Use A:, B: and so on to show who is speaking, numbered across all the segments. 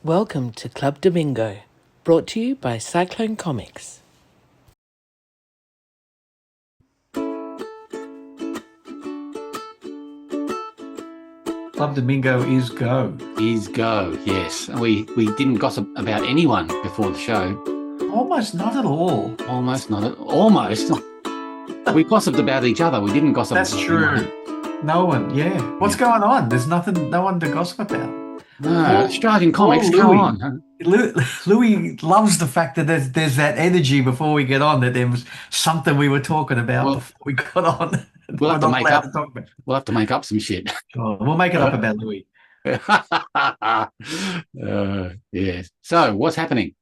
A: Welcome to Club Damingo, brought to you by Cyclone Comics.
B: Club Damingo is go.
C: Is go, yes. We didn't gossip about anyone before the show.
B: Almost not at all.
C: Almost not. Almost. We gossiped about each other. We didn't gossip
B: That's
C: about
B: true.
C: anyone.
B: No one, yeah. What's going on? There's nothing, no one to gossip about.
C: No,
B: Well,
C: Australian comics,
B: Louis.
C: come on.
B: Louis loves the fact that there's that energy before we get on, that there was something we were talking about before we got on.
C: We'll have to make up.
B: Talk about.
C: We'll have to make up some shit.
B: Oh, we'll make it up about Louis.
C: Yes. So, what's happening?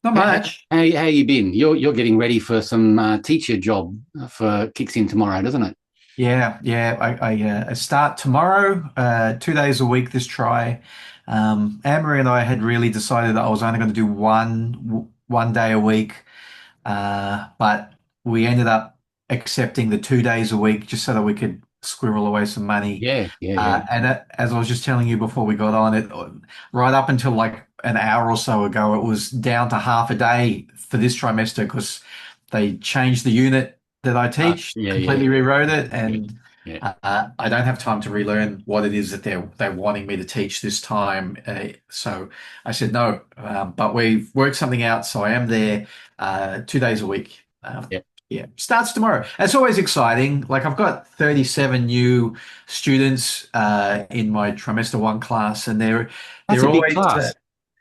B: Not much.
C: How you been? You're getting ready for some teacher job for kicks in tomorrow, doesn't it?
B: Yeah. I start tomorrow, 2 days a week this try. Anne-Marie and I had really decided that I was only going to do one day a week, but we ended up accepting the 2 days a week just so that we could squirrel away some money.
C: Yeah.
B: And as I was just telling you before we got on, it right up until like an hour or so ago, it was down to half a day for this trimester because they changed the unit that I teach, completely rewrote it, and I don't have time to relearn what it is that they're wanting me to teach this time. So I said no, but we've worked something out. So I am there 2 days a week. Yeah, starts tomorrow. It's always exciting. Like I've got 37 new students in my trimester one class, and they're
C: a big
B: always
C: class.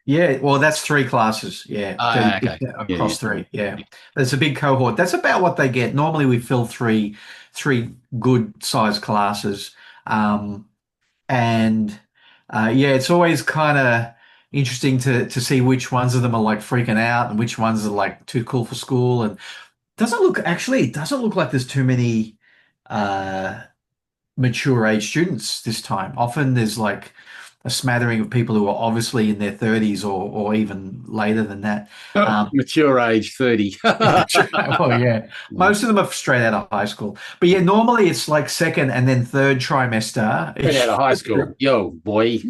B: Yeah, well, that's three classes. Yeah,
C: Okay.
B: across three. Yeah, but it's a big cohort. That's about what they get. Normally, we fill three good sized classes, and it's always kind of interesting to see which ones of them are like freaking out and which ones are like too cool for school. And it doesn't look like there's too many mature age students this time. Often there's like a smattering of people who are obviously in their 30s or even later than that.
C: Mature age 30.
B: Well, yeah. Most of them are straight out of high school. But yeah, normally it's like second and then third trimester.
C: Straight out of high school. Yo, boy.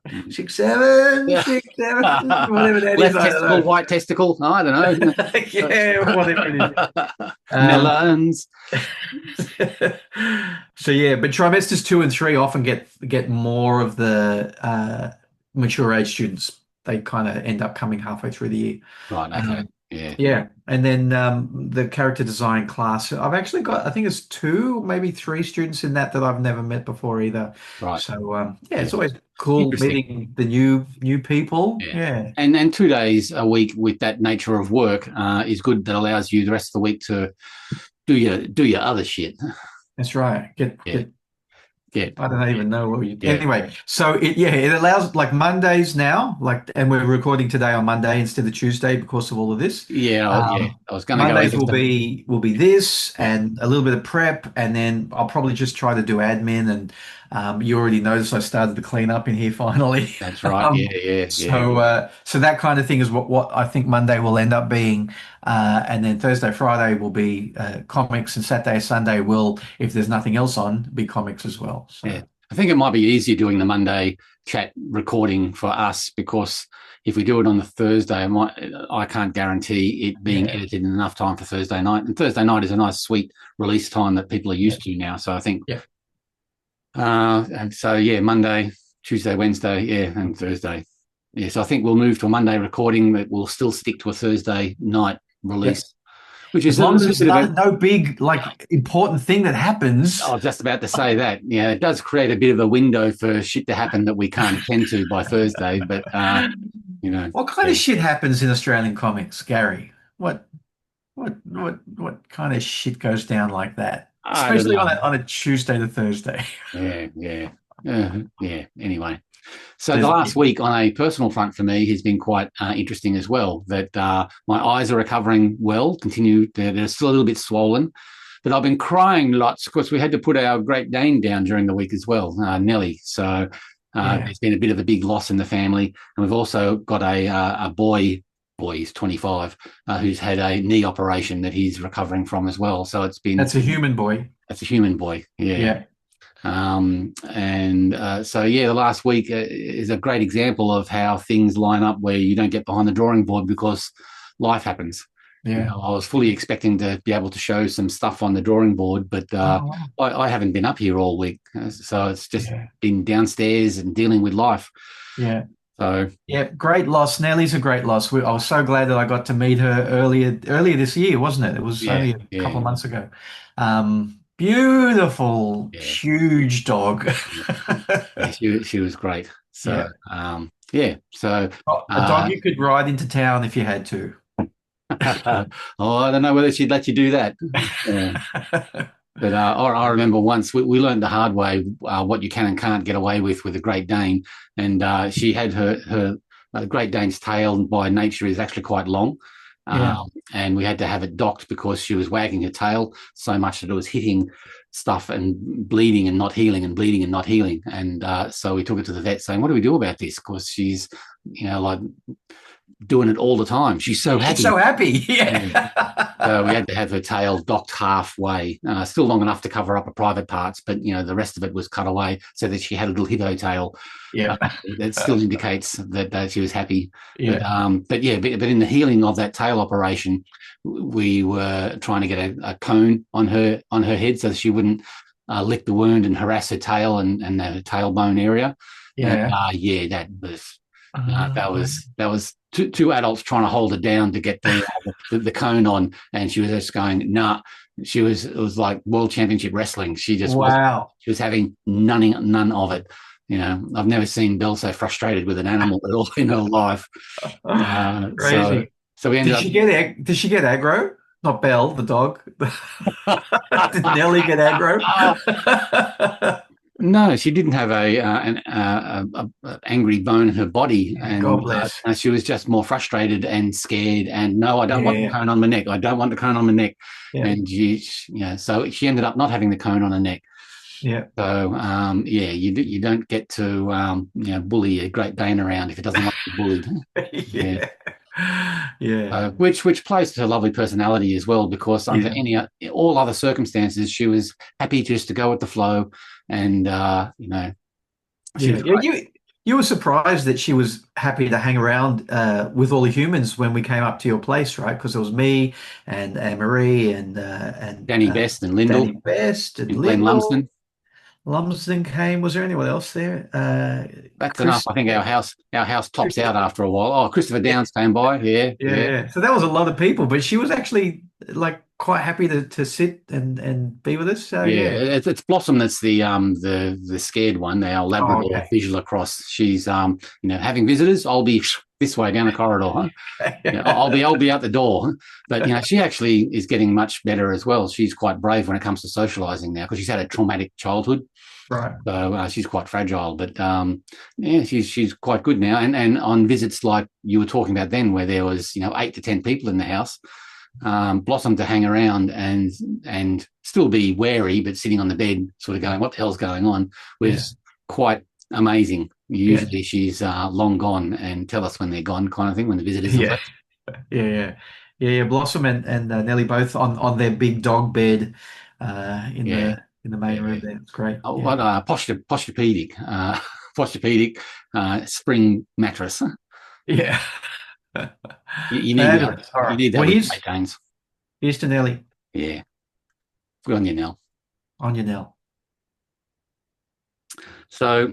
B: 6'7", 6'7", whatever that
C: Left
B: is.
C: testicle, right testicle. I don't know.
B: Yeah, whatever it is.
C: Melons.
B: So yeah, but trimesters 2 and 3 often get more of the mature age students. They kind of end up coming halfway through the year.
C: Right. Okay.
B: Yeah. And then the character design class, I've actually got, I think it's 2, maybe 3 students in that I've never met before either.
C: Right.
B: So it's always cool meeting the new people. Yeah.
C: And 2 days a week with that nature of work is good. That allows you the rest of the week to do your other shit.
B: That's right. Get I don't even know what you.
C: Yeah.
B: Anyway, so it allows like Mondays now, and we're recording today on Monday instead of Tuesday because of all of this.
C: I was going to go.
B: Mondays will be this and a little bit of prep, and then I'll probably just try to do admin. And you already noticed I started the cleanup in here finally.
C: That's right.
B: So that kind of thing is what I think Monday will end up being, and then Thursday, Friday will be comics, and Saturday, Sunday will, if there's nothing else on, be comics as well. So.
C: Yeah, I think it might be easier doing the Monday chat recording for us because if we do it on the Thursday, I can't guarantee it being edited in enough time for Thursday night. And Thursday night is a nice, sweet release time that people are used to now. So I think, Monday, Tuesday, Wednesday, and Thursday. Yeah, so I think we'll move to a Monday recording, but we'll still stick to a Thursday night release. Which is
B: as long as there's no big important thing that happens.
C: I was just about to say that. Yeah, it does create a bit of a window for shit to happen that we can't attend to by Thursday. But
B: what kind of shit happens in Australian comics, Gary? What kind of shit goes down like that, especially on a Tuesday to Thursday?
C: Yeah. Anyway. So the last week on a personal front for me has been quite interesting as well, that my eyes are recovering well, they're still a little bit swollen, but I've been crying lots because we had to put our Great Dane down during the week as well, Nellie. So there's been a bit of a big loss in the family. And we've also got a boy, he's 25, who's had a knee operation that he's recovering from as well. So it's been...
B: That's a human boy.
C: That's a human boy, yeah. So the last week is a great example of how things line up where you don't get behind the drawing board because life happens.
B: Yeah.
C: I was fully expecting to be able to show some stuff on the drawing board, but I haven't been up here all week, so it's just been downstairs and dealing with life.
B: Yeah.
C: So
B: great loss. Nellie's a great loss. I was so glad that I got to meet her earlier this year, wasn't it? It was only a couple of months ago. Beautiful, huge dog.
C: She was great. So so
B: a dog you could ride into town if you had to.
C: I don't know whether she'd let you do that. But I remember once we learned the hard way what you can and can't get away with a Great Dane, and she had her Great Dane's tail by nature is actually quite long, and we had to have it docked because she was wagging her tail so much that it was hitting stuff and bleeding and not healing and bleeding and not healing, and so we took it to the vet saying, what do we do about this? Because she's like doing it all the time. She's so happy.
B: She's so happy. Yeah.
C: So we had to have her tail docked halfway, still long enough to cover up her private parts, but the rest of it was cut away so that she had a little hippo tail.
B: Yeah.
C: That still indicates that she was happy.
B: Yeah.
C: But in the healing of that tail operation, we were trying to get a cone on her head so that she wouldn't lick the wound and harass her tail and her tailbone area.
B: Yeah.
C: That was two adults trying to hold her down to get the cone on, and she was just going, nah. It was like World Championship Wrestling. She just she was having none of it. I've never seen Beau so frustrated with an animal at all in her life.
B: Crazy.
C: So we ended up.
B: Did she get aggro? Not Belle, the dog. Did Nellie get aggro?
C: No, she didn't have an angry bone in her body, and
B: God bless.
C: She was just more frustrated and scared. And no, I don't want the cone on my neck. I don't want the cone on my neck. Yeah. And so she ended up not having the cone on her neck.
B: Yeah.
C: So you don't get to bully a Great Dane around if it doesn't like to be bullied.
B: Yeah.
C: Which plays to her lovely personality as well, because under all other circumstances, she was happy just to go with the flow, and
B: you were surprised that she was happy to hang around with all the humans when we came up to your place, right? Because it was me and Anne Marie and
C: Danny Best and Lyndall.
B: Danny Best and
C: Glenn Lumsden.
B: Lumsden came. Was there anyone else there?
C: That's enough. I think our house tops out after a while. Oh, Christopher Downs came by. Yeah.
B: So that was a lot of people, but she was actually like quite happy to sit and be with us. So,
C: it's Blossom that's the scared one. Our Labrador visual across. She's having visitors. I'll be this way down the corridor. Huh? I'll be out the door. But she actually is getting much better as well. She's quite brave when it comes to socializing now because she's had a traumatic childhood.
B: Right.
C: So she's quite fragile, but she's quite good now. And on visits like you were talking about then, where there was 8 to 10 people in the house, Blossom to hang around and still be wary, but sitting on the bed, sort of going, "What the hell's going on?" was quite amazing. Usually she's long gone and tell us when they're gone, kind of thing, when the visitors are left.
B: Yeah. Blossom and Nellie both on their big dog bed in the main room there. It's great.
C: Posturpedic spring mattress.
B: Yeah.
C: You need that with Great Danes.
B: Here's to Nellie.
C: Yeah. Good on you, Nell.
B: On you, Nell.
C: So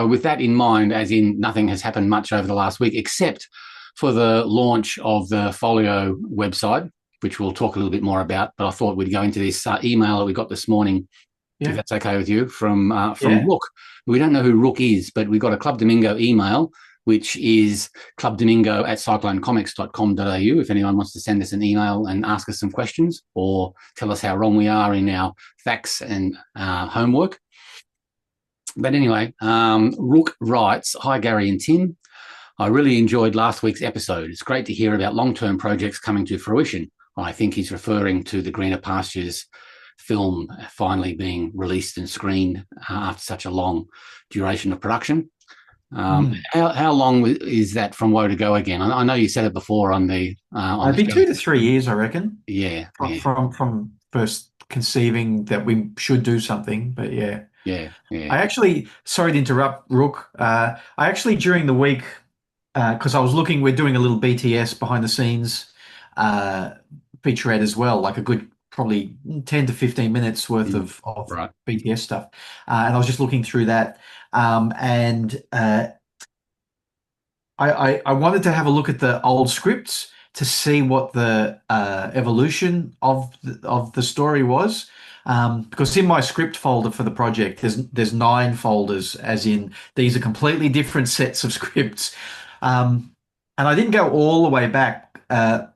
C: with that in mind, as in nothing has happened much over the last week, except for the launch of the Folio website, which we'll talk a little bit more about. But I thought we'd go into this email that we got this morning, if that's okay with you, from Rook. We don't know who Rook is, but we got a Club Damingo email, which is clubdamingo@cyclonecomics.com.au. If anyone wants to send us an email and ask us some questions or tell us how wrong we are in our facts and homework. But anyway, Rook writes, "Hi, Gary and Tim. I really enjoyed last week's episode. It's great to hear about long-term projects coming to fruition." I think he's referring to the Greener Pastures film finally being released and screened after such a long duration of production. How long is that from Woe to Go again? I know you said it before on the.
B: It'd be 2 to 3 years, I reckon.
C: Yeah.
B: From first conceiving that we should do something. But yeah.
C: Yeah, yeah.
B: I actually, sorry to interrupt, Rook. I actually during the week, because I was looking, we're doing a little BTS behind the scenes uh, featurette as well, like a good probably 10 to 15 minutes worth
C: Mm.
B: of
C: Right.
B: BTS stuff. And I was just looking through that. And I wanted to have a look at the old scripts to see what the evolution of the story was. Because in my script folder for the project, there's 9 folders, as in these are completely different sets of scripts. And I didn't go all the way back, but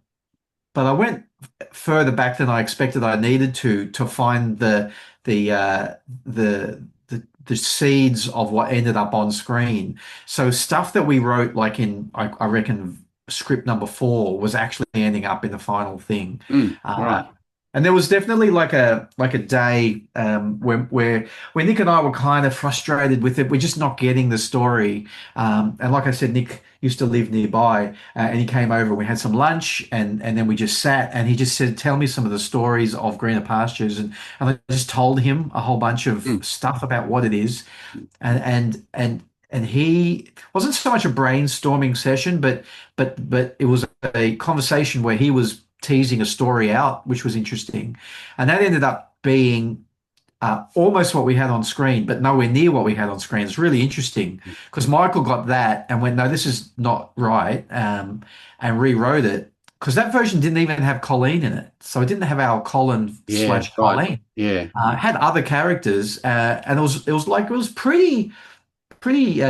B: I went further back than I expected I needed to find the uh, the seeds of what ended up on screen. So stuff that we wrote, like in I reckon script number 4, was actually ending up in the final thing.
C: Right.
B: And there was definitely like a day where Nick and I were kind of frustrated with it. We're just not getting the story. And like I said, Nick used to live nearby, and he came over. We had some lunch, and then we just sat. And he just said, "Tell me some of the stories of greener pastures." And I just told him a whole bunch of
C: Mm.
B: stuff about what it is, and he wasn't so much a brainstorming session, but it was a conversation where he was teasing a story out, which was interesting, and that ended up being almost what we had on screen, but nowhere near what we had on screen. It's really interesting because Michael got that and went, "No, this is not right," and rewrote it because that version didn't even have Colleen in it, so it didn't have our Colin
C: Yeah,
B: slash
C: right.
B: Colleen.
C: Yeah.
B: It had other characters, and it was pretty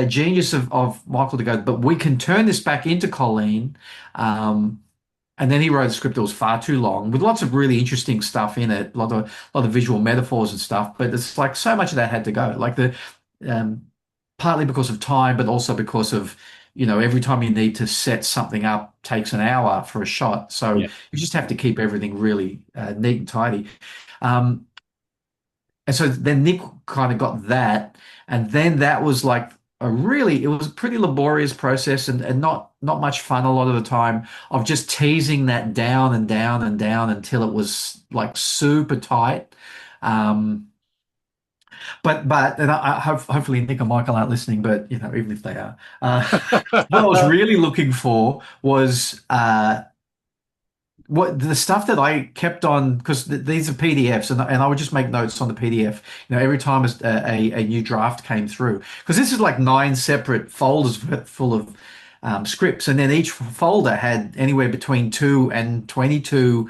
B: genius of Michael to go, but we can turn this back into Colleen. Um, and then he wrote a script that was far too long with lots of really interesting stuff in it, a lot of visual metaphors and stuff. But it's like so much of that had to go, like um, partly because of time, but also because of every time you need to set something up takes an hour for a shot. So
C: Yeah.
B: you just have to keep everything really neat and tidy. Um, and so then Nick kind of got that, and then that was like it was a pretty laborious process and not much fun a lot of the time of just teasing that down and down and down until it was like super tight. Um, but and hopefully Nick and Michael aren't listening, but even if they are, what I was really looking for was what the stuff that I kept on because these are PDFs and I would just make notes on the PDF. Every time a new draft came through because this is like 9 separate folders full of scripts, and then each folder had anywhere between 2 and 22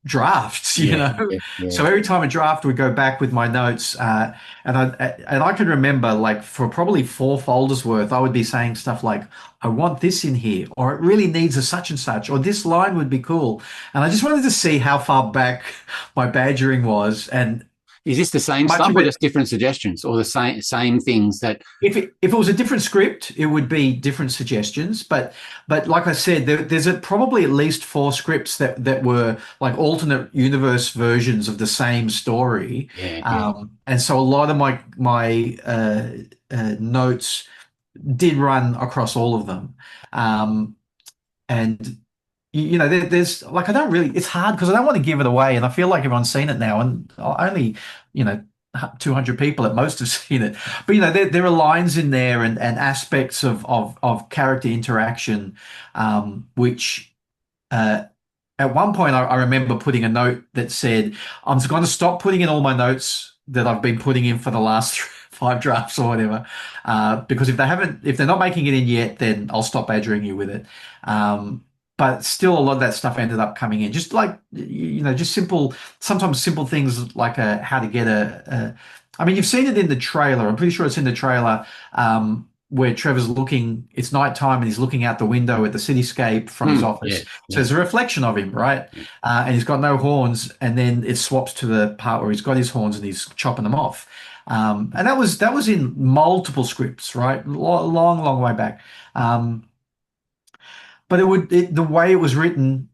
B: drafts.
C: Yeah. Yeah.
B: So every time a draft would go back with my notes, and I can remember like for probably 4 folders worth, I would be saying stuff like, "I want this in here," or "It really needs a such and such," or "This line would be cool." And I just wanted to see how far back my badgering was, and
C: Is this the same
B: much
C: stuff
B: of
C: or
B: it.
C: just different suggestions or the same things that
B: If it was a different script, it would be different suggestions. But like I said, there's probably at least 4 scripts that were like alternate universe versions of the same story.
C: yeah.
B: And so a lot of my notes did run across all of them. And there's like I don't really. It's hard because I don't want to give it away, and I feel like everyone's seen it now, and only you know 200 people at most have seen it. But there are lines in there and aspects of character interaction, which at one point I remember putting a note that said, "I'm going to stop putting in all my notes that I've been putting in for the last 5 drafts or whatever, because if they're not making it in yet, then I'll stop badgering you with it." But still, a lot of that stuff ended up coming in, just like just sometimes simple things like how to get I mean, you've seen it in the trailer. I'm pretty sure it's in the trailer. Where Trevor's looking, it's nighttime and he's looking out the window at the cityscape from his office.
C: Yeah.
B: So there's a reflection of him, right?
C: Yeah.
B: And he's got no horns. And then it swaps to the part where he's got his horns and he's chopping them off. And that was in multiple scripts, right? Long way back. But the way it was written,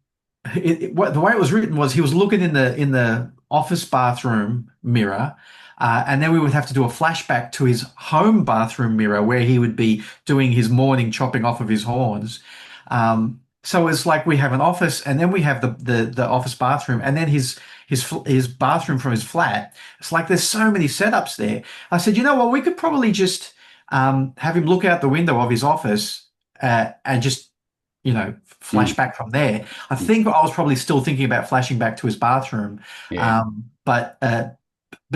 B: the way it was written was he was looking in the office bathroom mirror, and then we would have to do a flashback to his home bathroom mirror where he would be doing his morning chopping off of his horns. So it's like we have an office, and then we have the office bathroom, and then his bathroom from his flat. It's like there's so many setups there. I said, you know what, we could probably just have him look out the window of his office and just flash
C: Mm.
B: back from there. I think I was probably still thinking about flashing back to his bathroom,
C: Yeah.
B: but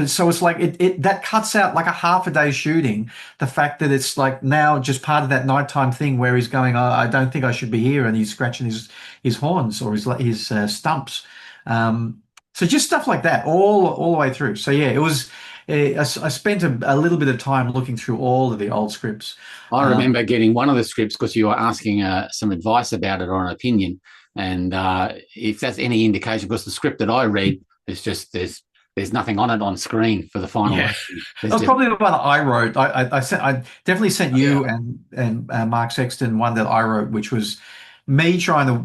B: so it's like it that cuts out like a half a day shooting. The fact that it's like now just part of that nighttime thing where he's going, I don't think I should be here, and he's scratching his horns or his stumps. So just stuff like that all the way through. So yeah, it was. I spent a little bit of time looking through all of the old scripts.
C: I remember getting one of the scripts because you were asking some advice about it or an opinion. And if that's any indication, because the script that I read is just there's nothing on it on screen for the final.
B: Yeah, that was probably the one that I wrote. I definitely sent you and Mark Sexton one that I wrote, which was me trying to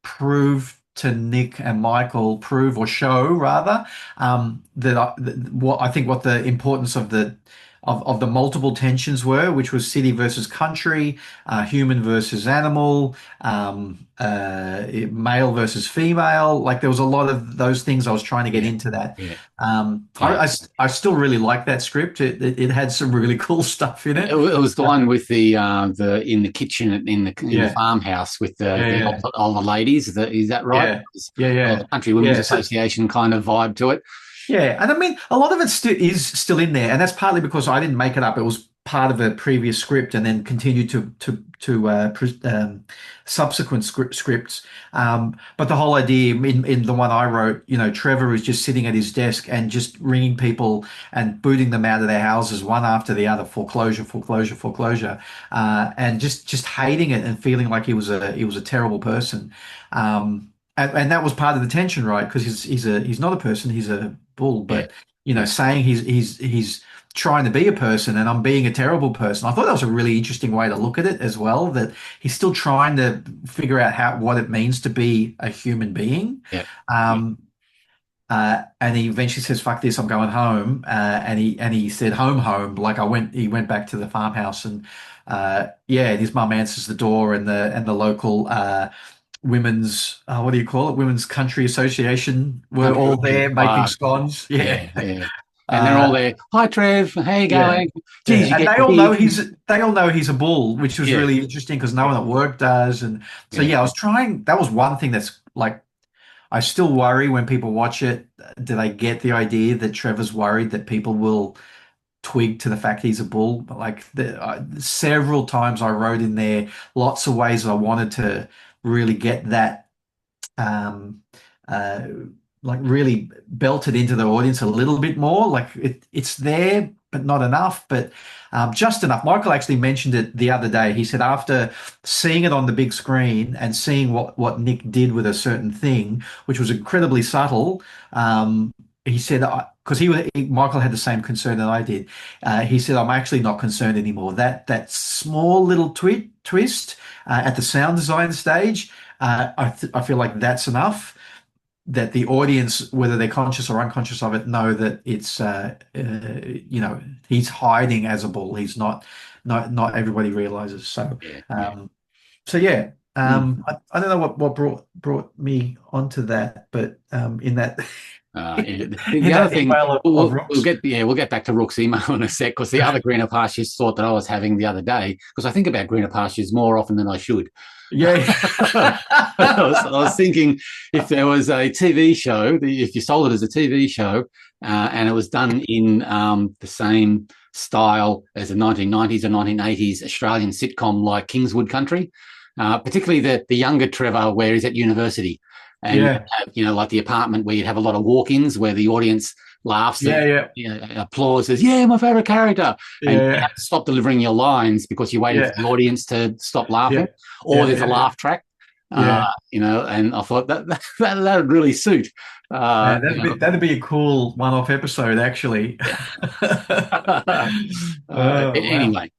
B: prove to Nick and Michael, prove or show rather, what I think what the importance of the multiple tensions were, which was city versus country, human versus animal, male versus female. Like there was a lot of those things I was trying to get into that.
C: Yeah.
B: I still really like that script. It had some really cool stuff in it.
C: It was the one with the in the kitchen in the farmhouse with the older ladies. Is that right?
B: Yeah.
C: The Country Women's Association kind of vibe to it.
B: Yeah, and I mean, a lot of it is still in there, and that's partly because I didn't make it up. It was part of a previous script, and then continued to subsequent scripts. But the whole idea in the one I wrote, Trevor is just sitting at his desk and just ringing people and booting them out of their houses one after the other, foreclosure, and just hating it and feeling like he was a terrible person. And that was part of the tension, right? Because he's not a person, he's a bull. But saying he's trying to be a person and I'm being a terrible person. I thought that was a really interesting way to look at it as well. That he's still trying to figure out what it means to be a human being.
C: Yeah.
B: And he eventually says, "Fuck this, I'm going home." And he said, "Home." Like he went back to the farmhouse, and and his mum answers the door, and the local women's what do you call it? Women's Country Association were all there making scones. Yeah.
C: And they're all there. Hi, Trev. How you going? Geez,
B: and they all know he's a bull, which was really interesting because no one at work does. And so I was trying. That was one thing that's like, I still worry when people watch it. Do they get the idea that Trevor's worried that people will twig to the fact he's a bull? But like several times I wrote in there lots of ways I wanted to really get that like really belted into the audience a little bit more. Like it's there but not enough, but just enough. Michael actually mentioned it the other day. He said after seeing it on the big screen and seeing what Nick did with a certain thing, which was incredibly subtle, he said, because Michael had the same concern that I did. He said, I'm actually not concerned anymore. That small little twist at the sound design stage, I feel like that's enough. That the audience, whether they're conscious or unconscious of it, know that it's he's hiding as a bull. He's not everybody realizes. So I don't know what brought me onto that, but in that.
C: The other thing, we'll get back to Rook's email in a sec, because the other Greener Pastures thought that I was having the other day, because I think about Greener Pastures more often than I should.
B: Yeah.
C: I was thinking if there was a TV show, if you sold it as a TV show, and it was done in the same style as the 1990s or 1980s Australian sitcom like Kingswood Country, particularly the younger Trevor where he's at university. And like the apartment where you'd have a lot of walk-ins where the audience laughs, applause, says, my favorite character, and you have to stop delivering your lines because you waited for the audience to stop laughing, or there's a laugh track, and I thought that would really suit.
B: That'd be a cool one-off episode, actually.
C: Anyway,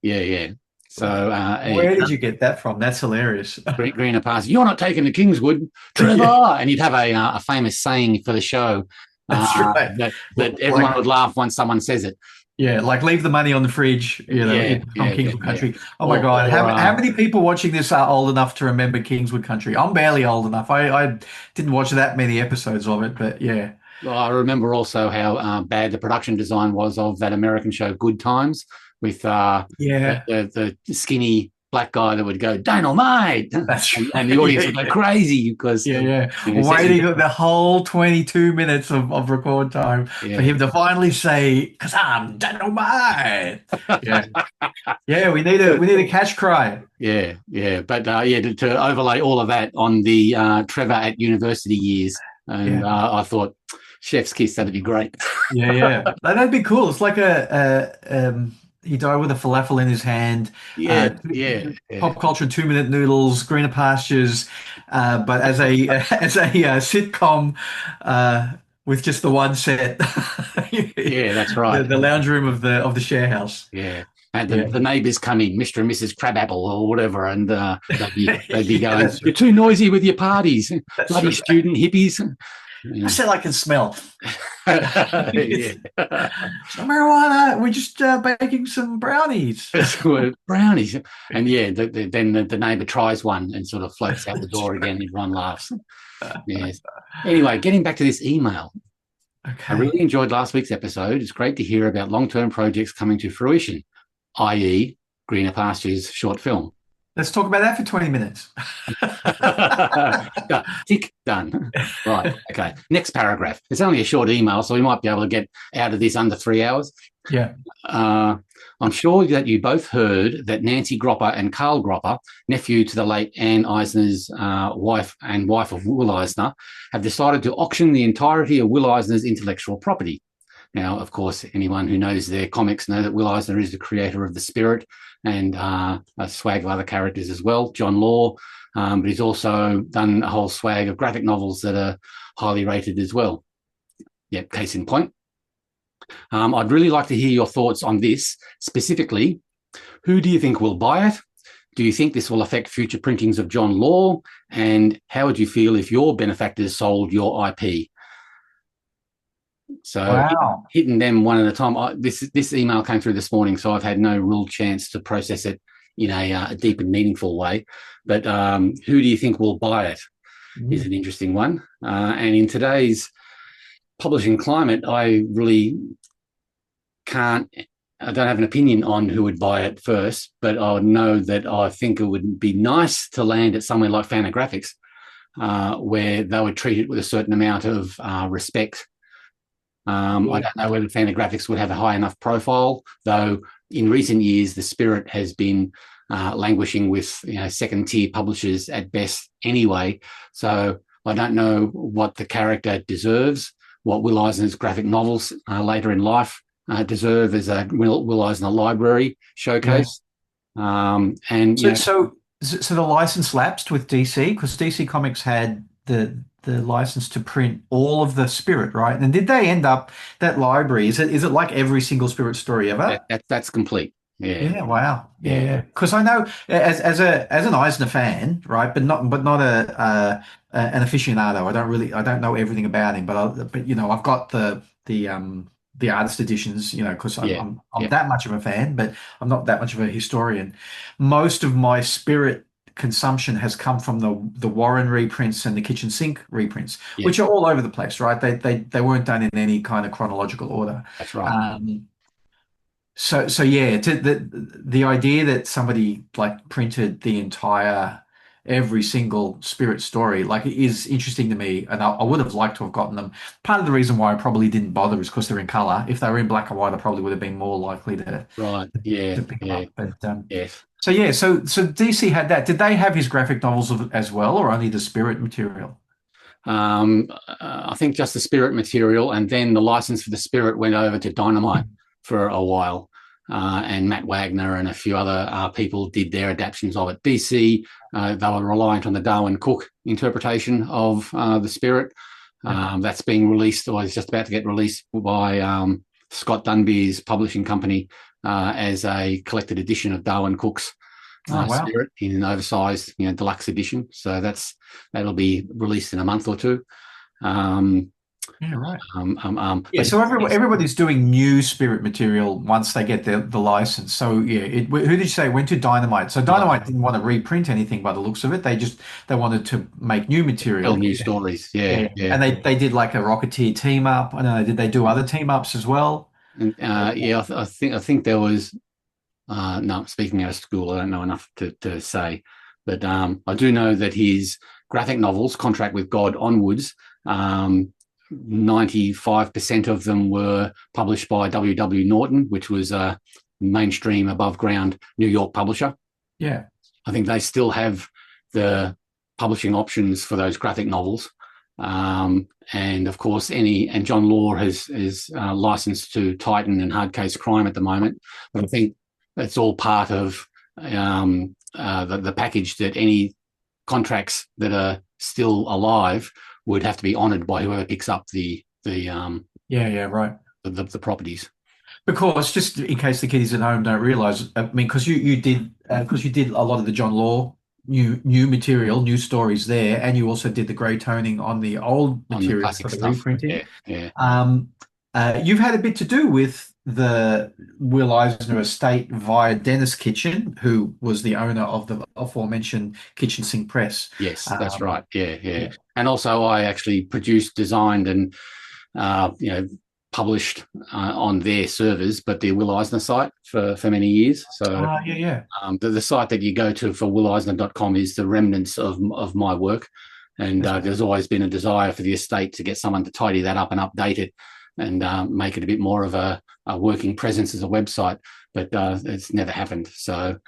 C: So
B: where did you get that from? That's hilarious.
C: Greener Pastures. You're not taking to Kingswood, Trevor. And you'd have a famous saying for the show.
B: That's right.
C: That everyone would laugh once someone says it.
B: Yeah, like leave the money on the fridge, from Kingswood Country. Oh my God, how many people watching this are old enough to remember Kingswood Country? I'm barely old enough. I didn't watch that many episodes of it, but yeah.
C: Well, I remember also how bad the production design was of that American show Good Times with
B: Yeah,
C: the skinny black guy that would go dynamite,
B: that's
C: and the
B: right.
C: audience
B: Yeah,
C: would go
B: yeah.
C: crazy because
B: Yeah.
C: Sesame.
B: Waiting the whole 22 minutes of record time for
C: Yeah.
B: him to finally say, "'Cause I'm dynamite." Yeah. Yeah, we need a catch cry.
C: Yeah. But to overlay all of that on the Trevor at university years, and
B: Yeah.
C: I thought Chef's Kiss, that'd be great.
B: Yeah. That'd be cool. It's like he died with a falafel in his hand.
C: Yeah, yeah, yeah.
B: Pop culture, 2 minute noodles, greener pastures, but as a as a sitcom with just the one set,
C: Yeah, that's right.
B: the lounge room of the share house.
C: Yeah. And
B: Yeah,
C: the neighbours come in, Mr. and Mrs. Crabapple or whatever, and they'd be
B: yeah,
C: going, "You're too noisy with your parties,
B: that's
C: bloody
B: right.
C: student hippies."
B: I said I can smell.
C: Yeah.
B: Some marijuana. We're just baking some brownies.
C: Brownies. And then the neighbour tries one and sort of floats out the door again. Everyone laughs. Yes. Anyway, getting back to this email. I
B: Okay.
C: really enjoyed last week's episode. It's great to hear about long-term projects coming to fruition, i.e. Greener Pastures short film.
B: Let's talk about that for 20 minutes.
C: Tick, done. Right. Okay. Next paragraph. It's only a short email, so we might be able to get out of this under 3 hours.
B: Yeah.
C: I'm sure that you both heard that Nancy Gropper and Carl Gropper, nephew to the late Anne Eisner's wife and wife of Will Eisner, have decided to auction the entirety of Will Eisner's intellectual property. Now, of course, anyone who knows their comics know that Will Eisner is the creator of The Spirit and a swag of other characters as well, John Law, but he's also done a whole swag of graphic novels that are highly rated as well. Yep, case in point. I'd really like to hear your thoughts on this. Specifically, who do you think will buy it? Do you think this will affect future printings of John Law? And how would you feel if your benefactors sold your IP? So
B: Wow.
C: hitting them one at a time. This email came through this morning, so I've had no real chance to process it in a deep and meaningful way. But who do you think will buy it is an interesting one. And in today's publishing climate, I really I don't have an opinion on who would buy it first, but I know that I think it would be nice to land at somewhere like Fantagraphics, where they would treat it with a certain amount of respect. I don't know whether Fantagraphics would have a high enough profile, though in recent years, The Spirit has been languishing with second-tier publishers at best anyway. So I don't know what the character deserves, what Will Eisner's graphic novels later in life deserve as a Will Eisner library showcase.
B: So the license lapsed with DC because DC Comics had the license to print all of the Spirit, right? And did they end up that library? Is it like every single Spirit story ever?
C: That's complete. Yeah.
B: Yeah. Wow. Yeah. Because I know as an Eisner fan, right, but not an aficionado. I don't know everything about him, but I've got the artist editions, because I'm that much of a fan, but I'm not that much of a historian. Most of my Spirit consumption has come from the Warren reprints and the kitchen sink reprints, which are all over the place, right? They weren't done in any kind of chronological order.
C: That's right.
B: So yeah, the idea that somebody like printed every single Spirit story is interesting to me, and I would have liked to have gotten them. Part of the reason why I probably didn't bother is because they're in color. If they were in black and white, I probably would have been more likely to pick them up. But
C: yes.
B: So DC had that. Did they have his graphic novels as well, or only the Spirit material?
C: I think just the Spirit material, and then the license for the Spirit went over to Dynamite for a while, and Matt Wagner and a few other people did their adaptations of it. DC, they were reliant on the Darwin Cook interpretation of the Spirit. That's being released, or is just about to get released by Scott Dunby's publishing company as a collected edition of Darwin Cook's Spirit in an oversized, deluxe edition. So that'll be released in a month or two.
B: Yeah, right. Yeah,
C: But
B: so everybody's doing new spirit material once they get the license. So yeah, who did you say went to Dynamite? So Dynamite didn't want to reprint anything by the looks of it. They wanted to make new
C: tell
B: material.
C: new stories.
B: Yeah,
C: Yeah.
B: and they did like a Rocketeer team up. I don't know. Did they do other team ups as well?
C: And yeah, I think there was. No, speaking out of school, I don't know enough to say, but I do know that his graphic novels, Contract with God onwards, 95% of them were published by W. Norton, which was a mainstream above ground New York publisher.
B: Yeah.
C: I think they still have the publishing options for those graphic novels. And of course, and John Law is licensed to Titan and Hardcase Crime at the moment. But I think that's all part of the package, that any contracts that are still alive would have to be honoured by whoever picks up the
B: Right.
C: the properties.
B: Because just in case the kiddies at home don't realize, I mean, because you did a lot of the John Law new material, new stories there, and you also did the grey toning on the old
C: On the
B: material
C: classic
B: for the
C: stuff.
B: reprinting.
C: Yeah.
B: You've had a bit to do with the Will Eisner estate via Dennis Kitchen, who was the owner of the aforementioned Kitchen Sink Press.
C: Yes, that's right. Yeah.
B: Yeah.
C: And also, I actually produced, designed, and published on their servers, but the Will Eisner site for many years. So
B: Yeah.
C: the site that you go to for willeisner.com is the remnants of my work. And there's always been a desire for the estate to get someone to tidy that up and update it and make it a bit more of a working presence as a website. But it's never happened. So.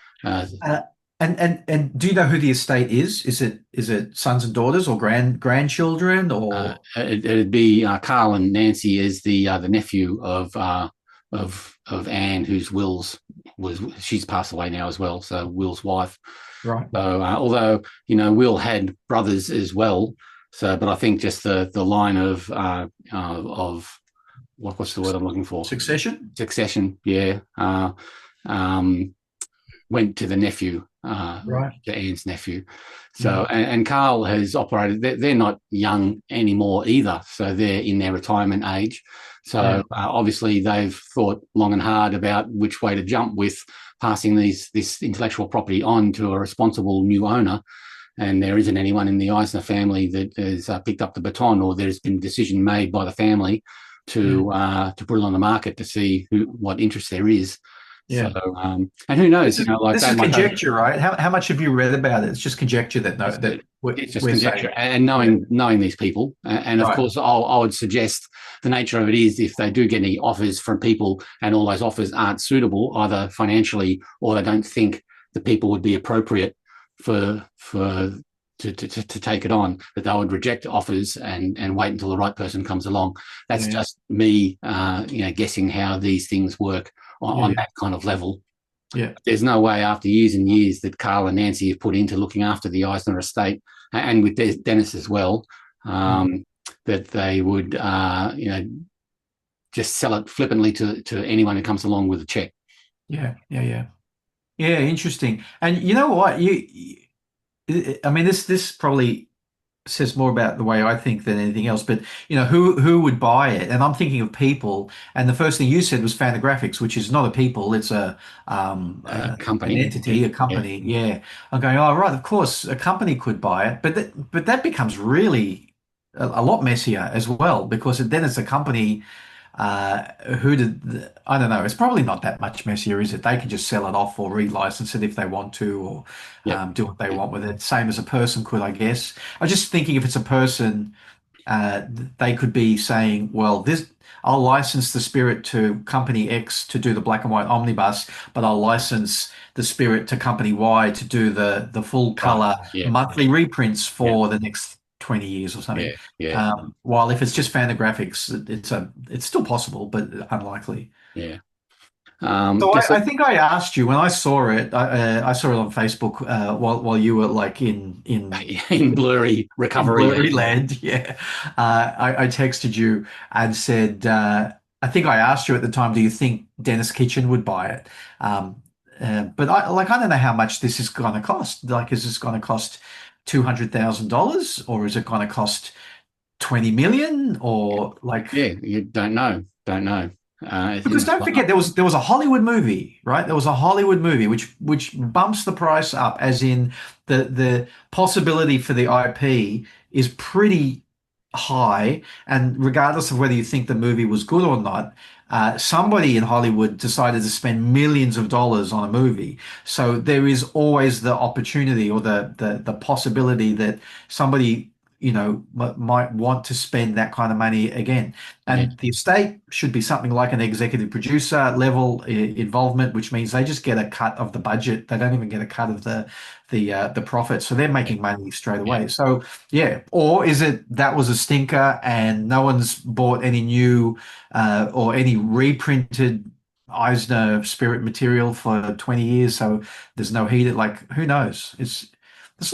B: And do you know who the estate is? Is it sons and daughters or grandchildren or?
C: It'd be Carl and Nancy as the nephew of Anne, who's she's passed away now as well. So Will's wife.
B: Right.
C: So although Will had brothers as well. So, but I think just the line of what's the word I'm looking for?
B: Succession.
C: Yeah. Went to the nephew,
B: right.
C: to Anne's nephew. So, and Carl has operated, they're not young anymore either. So they're in their retirement age. So obviously they've thought long and hard about which way to jump with passing this intellectual property on to a responsible new owner. And there isn't anyone in the Eisner family that has picked up the baton, or there's been a decision made by the family to put it on the market to see what interest there is.
B: Yeah.
C: So, and who knows?
B: This is conjecture, right? How much have you read about it? It's just conjecture
C: it's just conjecture, and knowing these people, and of course, I would suggest the nature of it is if they do get any offers from people, and all those offers aren't suitable either financially, or they don't think the people would be appropriate to take it on, that they would reject offers and wait until the right person comes along. That's just me, guessing how these things work on that kind of level.
B: Yeah.
C: There's no way after years and years that Carl and Nancy have put into looking after the Eisner estate, and with Dennis as well, that they would, just sell it flippantly to anyone who comes along with a check.
B: Yeah. Interesting. And you know what? I mean, this probably says more about the way I think than anything else, but who would buy it? And I'm thinking of people, and the first thing you said was Fantagraphics, which is not a people, it's a
C: company,
B: an entity, a company. Yeah. I'm going, oh right, of course a company could buy it, but that becomes really a lot messier as well, because then it's a company. I don't know. It's probably not that much messier, is it? They can just sell it off or relicense it if they want to, or do what they want with it. Same as a person could, I guess. I was just thinking if it's a person, they could be saying, well, I'll license the Spirit to Company X to do the black and white omnibus, but I'll license the Spirit to Company Y to do the full color monthly reprints for the next 20 years or something. While if it's just Fantagraphics, it's still possible, but unlikely.
C: Yeah.
B: So I think I asked you when I saw it. I saw it on Facebook while you were like in
C: blurry recovery,
B: blurry land. Yeah, I texted you and said I think I asked you at the time, do you think Dennis Kitchen would buy it? But I don't know how much this is going to cost. Like, is this going to cost $200,000 or is it going to cost 20 million or like?
C: Yeah, you don't know.
B: Because don't forget there was a Hollywood movie, right? There was a Hollywood movie which bumps the price up, as in the possibility for the IP is pretty high, and regardless of whether you think the movie was good or not, somebody in Hollywood decided to spend millions of dollars on a movie. So there is always the opportunity or the possibility that somebody, might want to spend that kind of money again.
C: Yeah,
B: And the estate should be something like an executive producer level involvement, which means they just get a cut of the budget. They don't even get a cut of the profit. So they're making money straight
C: yeah,
B: away. So yeah. Or is it that was a stinker and no one's bought any new or any reprinted Eisner Spirit material for 20 years, so there's no heat. Like, who knows? It's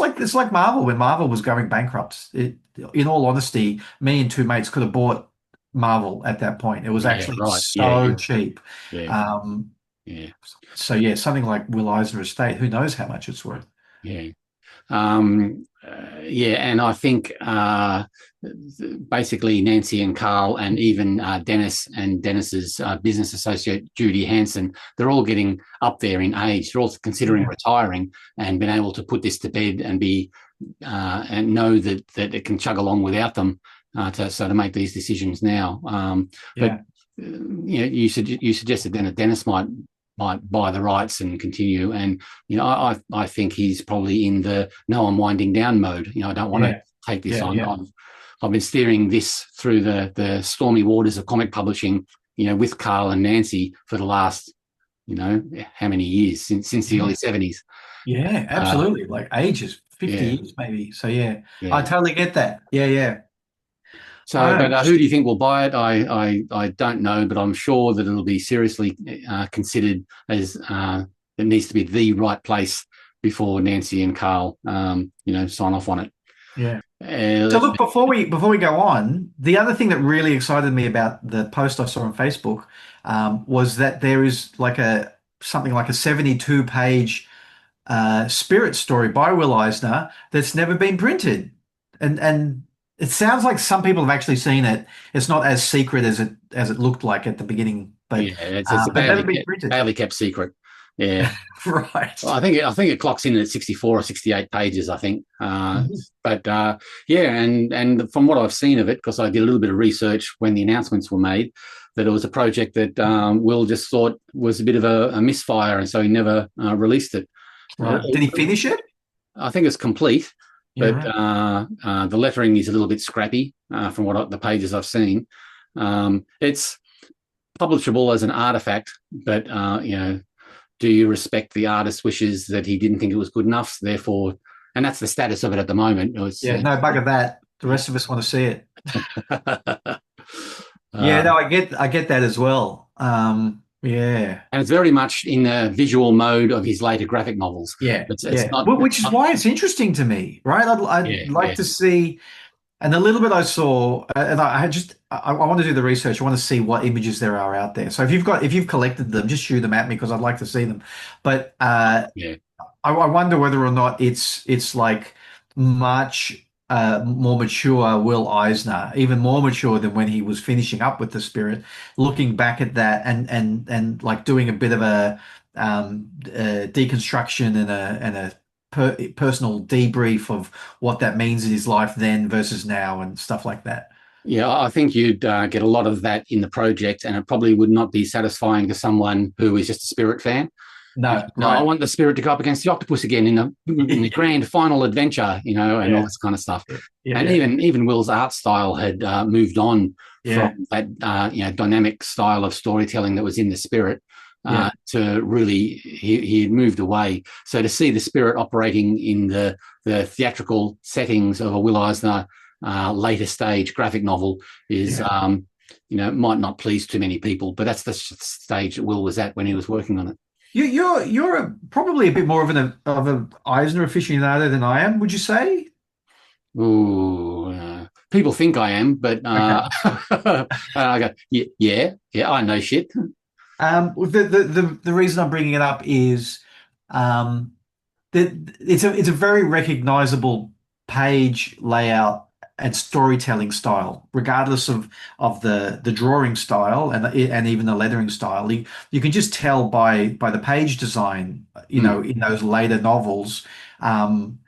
B: like Marvel when Marvel was going bankrupt. In all honesty, me and two mates could have bought Marvel at that point. It was
C: yeah,
B: actually
C: right.
B: so cheap.
C: Yeah,
B: Um,
C: yeah,
B: so yeah, something like Will Eisner Estate, who knows how much it's worth?
C: yeah. Yeah, and I think basically Nancy and Carl, and even Dennis and Dennis's business associate Judy Hanson, they're all getting up there in age. They're all considering retiring and being able to put this to bed and be and know that it can chug along without them to make these decisions now. But you suggested then that Dennis might buy the rights and continue. And, I think he's probably in the no, I'm winding down mode. I don't want to take this on. I've been steering this through the stormy waters of comic publishing, with Carl and Nancy for the last, how many years since the early 70s.
B: Yeah, absolutely. Like ages, 50 years maybe. So yeah, I totally get that. Yeah.
C: So, but who do you think will buy it? I don't know, but I'm sure that it'll be seriously considered as it needs to be the right place before Nancy and Carl, sign off on it.
B: Yeah. So look, before we go on, the other thing that really excited me about the post I saw on Facebook was that there is something like a 72-page spirit story by Will Eisner that's never been printed, and it sounds like some people have actually seen it. It's not as secret as it looked like at the beginning, but
C: it's a badly kept secret. Yeah,
B: right.
C: Well, I think it clocks in at 64 or 68 pages. I think, but and from what I've seen of it, because I did a little bit of research when the announcements were made, that it was a project that Will just thought was a bit of a misfire, and so he never released it.
B: Right. Did he finish it?
C: I think it's complete. But the lettering is a little bit scrappy from what the pages I've seen. It's publishable as an artifact, but do you respect the artist's wishes that he didn't think it was good enough? Therefore, and that's the status of it at the moment.
B: No bugger that. The rest of us want to see it. I get that as well. Yeah,
C: and it's very much in the visual mode of his later graphic novels.
B: It's not, which is why it's interesting to me, right? I'd like to see, and the little bit I saw, and I want to do the research. I want to see what images there are out there. So if you've collected them, just shoot them at me because I'd like to see them. But I wonder whether or not it's like much more mature Will Eisner, even more mature than when he was finishing up with the Spirit, looking back at that and like doing a bit of a deconstruction and a personal debrief of what that means in his life then versus now and stuff like that.
C: Yeah, I think you'd get a lot of that in the project, and it probably would not be satisfying to someone who is just a Spirit fan.
B: No,
C: I want the Spirit to go up against the octopus again in the grand final adventure, and all this kind of stuff. Even Will's art style had moved on from that dynamic style of storytelling that was in the Spirit to really he had moved away. So to see the Spirit operating in the theatrical settings of a Will Eisner later stage graphic novel is might not please too many people, but that's the stage that Will was at when he was working on it.
B: You're probably a bit more of an Eisner aficionado than I am, would you say?
C: Ooh, people think I am, but I go, I know shit.
B: The reason I'm bringing it up is that it's a very recognizable page layout and storytelling style, regardless of the drawing style and even the lettering style. You can just tell by the page design, in those later novels, um,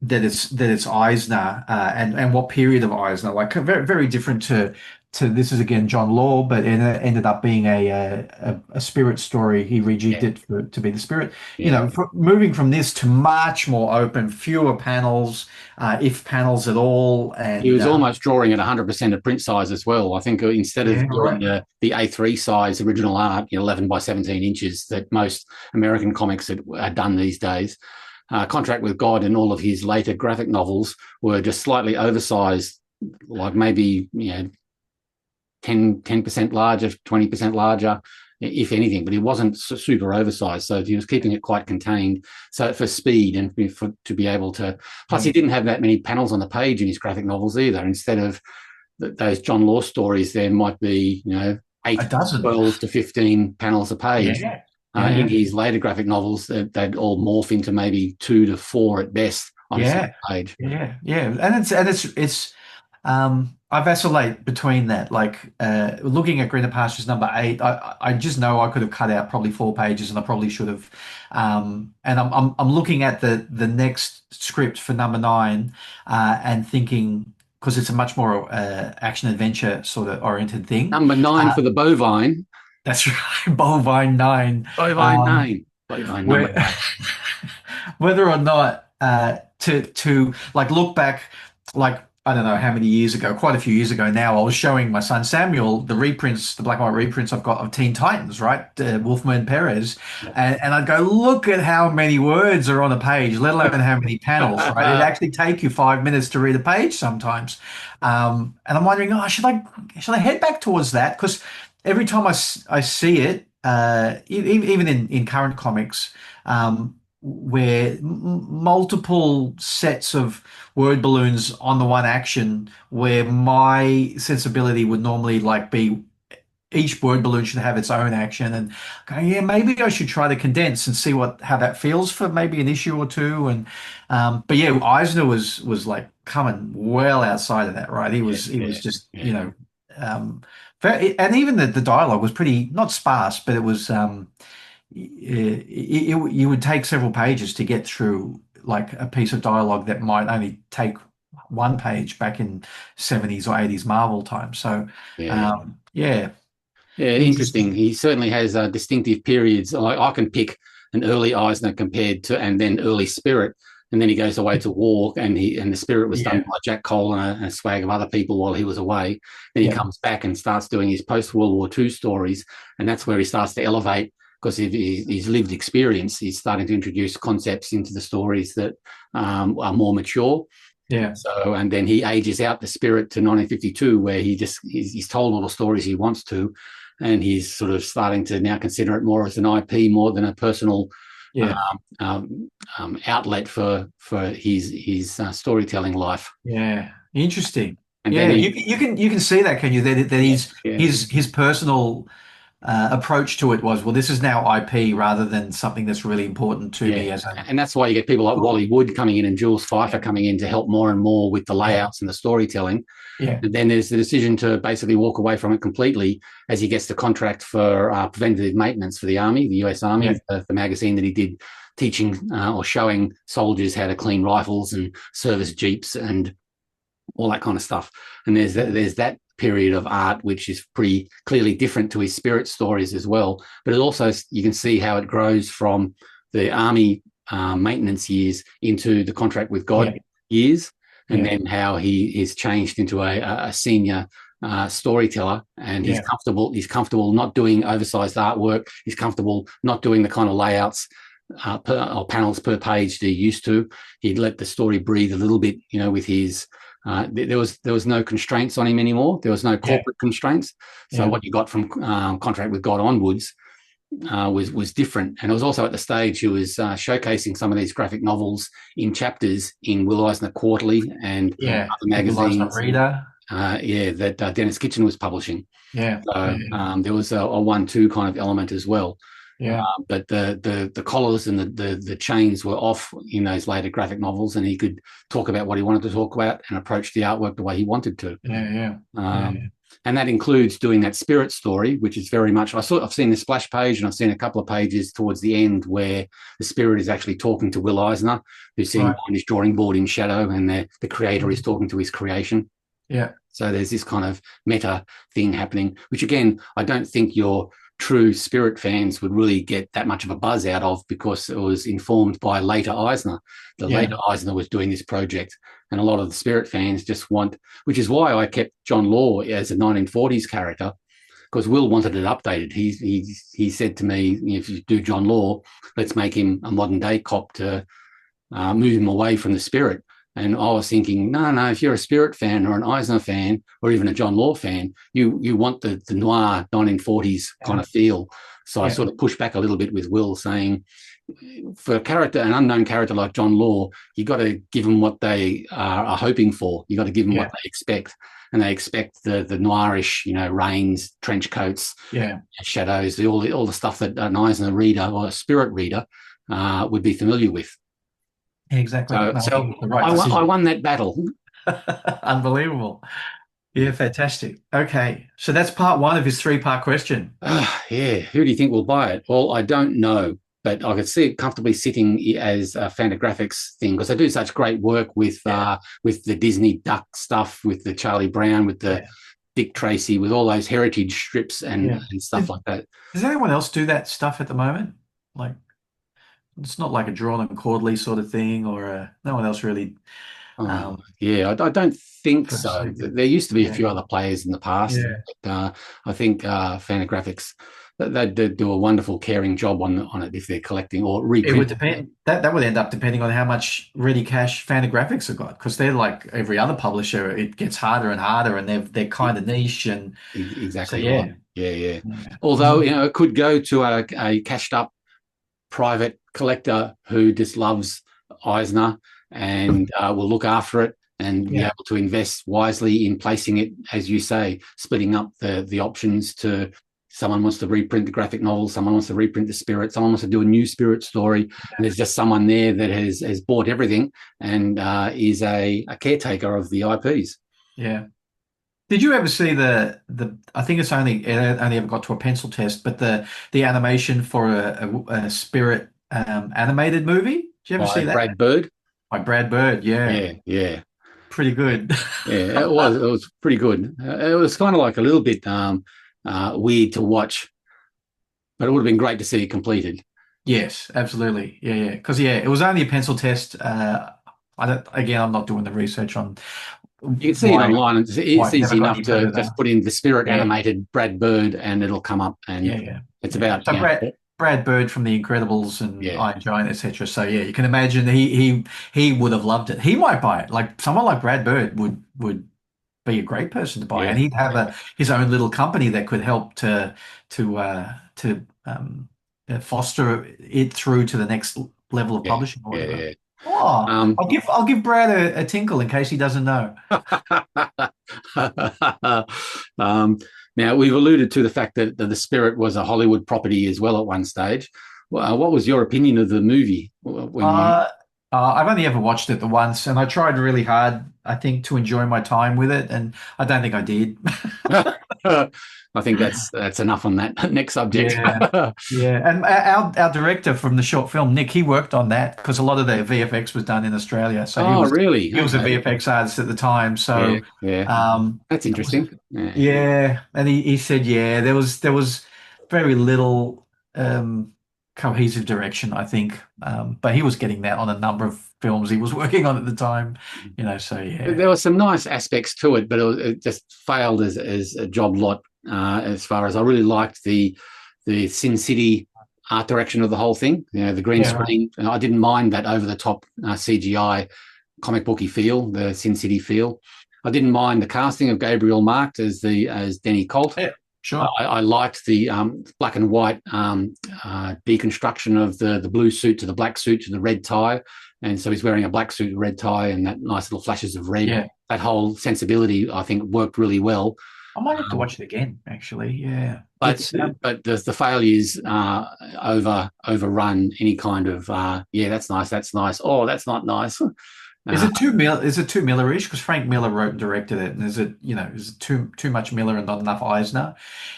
B: that it's Eisner, and what period of Eisner, like very very different to this is again John Law, but it ended up being a spirit story. He rejigged
C: Yeah.
B: it to be the spirit.
C: Yeah.
B: Moving from this to much more open, fewer panels, if panels at all,
C: He
B: and
C: was almost drawing at 100% of print size as well. I think instead of
B: yeah,
C: doing
B: right,
C: the A3 size original art, 11 by 17 inches that most American comics had done these days, Contract with God and all of his later graphic novels were just slightly oversized, like maybe 10% larger, 20% larger, if anything, but he wasn't super oversized. So he was keeping it quite contained. So for speed and to be able to, plus he didn't have that many panels on the page in his graphic novels either. Instead of those John Law stories, there might be,
B: a
C: 8,
B: dozen.
C: 12 to 15 panels a page.
B: Yeah,
C: In
B: yeah,
C: his later graphic novels, they'd all morph into maybe 2 to 4 at best on a single
B: yeah,
C: page.
B: yeah, and it's I vacillate between that. Like looking at Greener Pastures number 8, I just know I could have cut out probably 4 pages, and I probably should have. And I'm looking at the next script for number 9, and thinking, because it's a much more action adventure sort of oriented thing.
C: Number 9 for the bovine.
B: That's right, Bovine 9.
C: Bovine 9. Bovine number
B: Where
C: 9.
B: whether or not to like look back, like I don't know how many years ago, quite a few years ago now, I was showing my son Samuel the reprints, the black and white reprints I've got of Teen Titans, right? Wolfman Perez, and I'd go, look at how many words are on a page, let alone how many panels, right? It actually take you 5 minutes to read a page sometimes, and I'm wondering, oh, should I head back towards that? Because every time I see it, even in current comics, where multiple sets of word balloons on the one action, where my sensibility would normally like be each word balloon should have its own action, and go, yeah, maybe I should try to condense and see how that feels for maybe an issue or two. And but yeah, Eisner was like coming well outside of that, right? He was just and even the dialogue was pretty not sparse, but it was you would take several pages to get through like a piece of dialogue that might only take 1 page back in 70s or 80s Marvel time. So
C: Yeah.
B: yeah,
C: Yeah, interesting. He certainly has distinctive periods. I can pick an early Eisner compared to, and then early Spirit, and then he goes away to war, and the Spirit was done
B: Yeah.
C: by Jack Chaloner and a swag of other people while he was away. Then he
B: Yeah.
C: comes back and starts doing his post World War II stories, and that's where he starts to elevate because of his lived experience. He's starting to introduce concepts into the stories that are more mature.
B: Yeah.
C: So, and then he ages out the Spirit to 1952, where he's told all the stories he wants to, and he's sort of starting to now consider it more as an IP more than a personal
B: Yeah.
C: outlet for his storytelling life.
B: Yeah. Interesting.
C: And
B: Yeah,
C: then
B: you can see that, can you? That
C: yeah.
B: his personal approach to it was, well, this is now IP rather than something that's really important to me as a.
C: And that's why you get people like Wally Wood coming in and Jules Pfeiffer coming in to help more and more with the layouts and the storytelling.
B: Yeah.
C: And then there's the decision to basically walk away from it completely as he gets the contract for preventative maintenance for the Army, the US Army, the magazine that he did teaching or showing soldiers how to clean rifles and service jeeps and all that kind of stuff. And there's that period of art which is pretty clearly different to his Spirit stories as well. But it also, you can see how it grows from the Army maintenance years into the Contract with God years. And then how he is changed into a senior storyteller, and he's comfortable not doing oversized artwork. He's comfortable not doing the kind of layouts or panels per page that he used to. He'd let the story breathe a little bit, with his. There was no constraints on him anymore. There was no corporate constraints. So what you got from Contract with God onwards was different. And it was also at the stage he was showcasing some of these graphic novels in chapters in Will Eisner Quarterly and other magazines.
B: Reader.
C: That Dennis Kitchen was publishing.
B: Yeah.
C: So there was a 1-2 kind of element as well.
B: Yeah.
C: But the collars and the chains were off in those later graphic novels, and he could talk about what he wanted to talk about and approach the artwork the way he wanted to.
B: Yeah.
C: And that includes doing that spirit story, which is very much. I've seen the splash page, and I've seen a couple of pages towards the end where the spirit is actually talking to Will Eisner, who's sitting on his drawing board in shadow, and the creator is talking to his creation.
B: Yeah.
C: So there's this kind of meta thing happening, which again, I don't think your true spirit fans would really get that much of a buzz out of, because it was informed by later Eisner. Later Eisner was doing this project, and a lot of the spirit fans just want, which is why I kept John Law as a 1940s character, because Will wanted it updated. He said to me, if you do John Law, let's make him a modern day cop to move him away from the spirit. And I was thinking, no, if you're a Spirit fan or an Eisner fan or even a John Law fan, you want the noir 1940s kind of feel. So I sort of pushed back a little bit with Will, saying, for an unknown character like John Law, you got to give them what they are hoping for. You got to give them what they expect. And they expect the noirish, rains, trench coats, shadows, all the stuff that an Eisner reader or a Spirit reader would be familiar with.
B: Exactly.
C: So I won that battle.
B: Unbelievable. Yeah, fantastic. Okay, so that's part one of his 3-part question.
C: Yeah, who do you think will buy it? Well, I don't know, but I could see it comfortably sitting as a Fantagraphics thing, because I do such great work with the Disney Duck stuff, with the Charlie Brown, with the Dick Tracy, with all those heritage strips and stuff like that.
B: Does anyone else do that stuff at the moment? Like, it's not like a drawn and quarterly sort of thing, or no one else really.
C: I don't think so. There used to be a few other players in the past. But, I think Fantagraphics, they do a wonderful, caring job on it if they're collecting or reprinting.
B: It would depend. That would end up depending on how much ready cash Fantagraphics have got, because they're like every other publisher. It gets harder and harder, and they're kind of niche and
C: exactly.
B: So,
C: right. Yeah. Although it could go to a cashed up private collector who just loves Eisner and will look after it and be able to invest wisely in placing it, as you say, splitting up the options to someone wants to reprint the graphic novel, someone wants to reprint the spirit, someone wants to do a new spirit story, and there's just someone there that has bought everything and is a caretaker of the IPs.
B: Yeah. Did you ever see the I think it only ever got to a pencil test, but the animation for a Spirit animated movie? Did you ever see that?
C: Brad Bird?
B: By Brad Bird,
C: Yeah.
B: Pretty good.
C: Yeah, it was pretty good. It was kind of like a little bit weird to watch, but it would have been great to see it completed.
B: Yes, absolutely. Yeah. Because it was only a pencil test. I'm not doing the research on.
C: You can see it online. It's easy enough to just put in the Spirit animated Brad Bird, and it'll come up. And it's about
B: Brad Bird from The Incredibles and Iron Giant, etc. So you can imagine he would have loved it. He might buy it. Like someone like Brad Bird would be a great person to buy, and he'd have his own little company that could help to foster it through to the next level of publishing. Or whatever. I'll give Brad a tinkle in case he doesn't know.
C: Now, we've alluded to the fact that the Spirit was a Hollywood property as well at one stage. What was your opinion of the movie?
B: I've only ever watched it the once, and I tried really hard, I think, to enjoy my time with it, and I don't think I did.
C: I think that's enough on that next subject.
B: And our director from the short film, Nick, he worked on that because a lot of the VFX was done in Australia. So he was a VFX artist at the time. So
C: that's interesting.
B: And he said there was very little cohesive direction, I think, but he was getting that on a number of films he was working on at the time. There
C: were some nice aspects to it, but it just failed as a job lot. As far as I really liked the Sin City art direction of the whole thing, the green screen. And I didn't mind that over the top CGI comic booky feel, the Sin City feel. I didn't mind the casting of Gabriel Marked as Denny Colt.
B: Yeah, sure.
C: I liked the black and white deconstruction of the blue suit to the black suit to the red tie. And so he's wearing a black suit, red tie, and that nice little flashes of red. That whole sensibility, I think, worked really well.
B: I might have to watch it again, actually. Yeah.
C: But the failures overrun any kind of that's nice, that's nice. Oh, that's not nice.
B: Is it too Miller-ish? Because Frank Miller wrote and directed it, and is it too much Miller and not enough Eisner?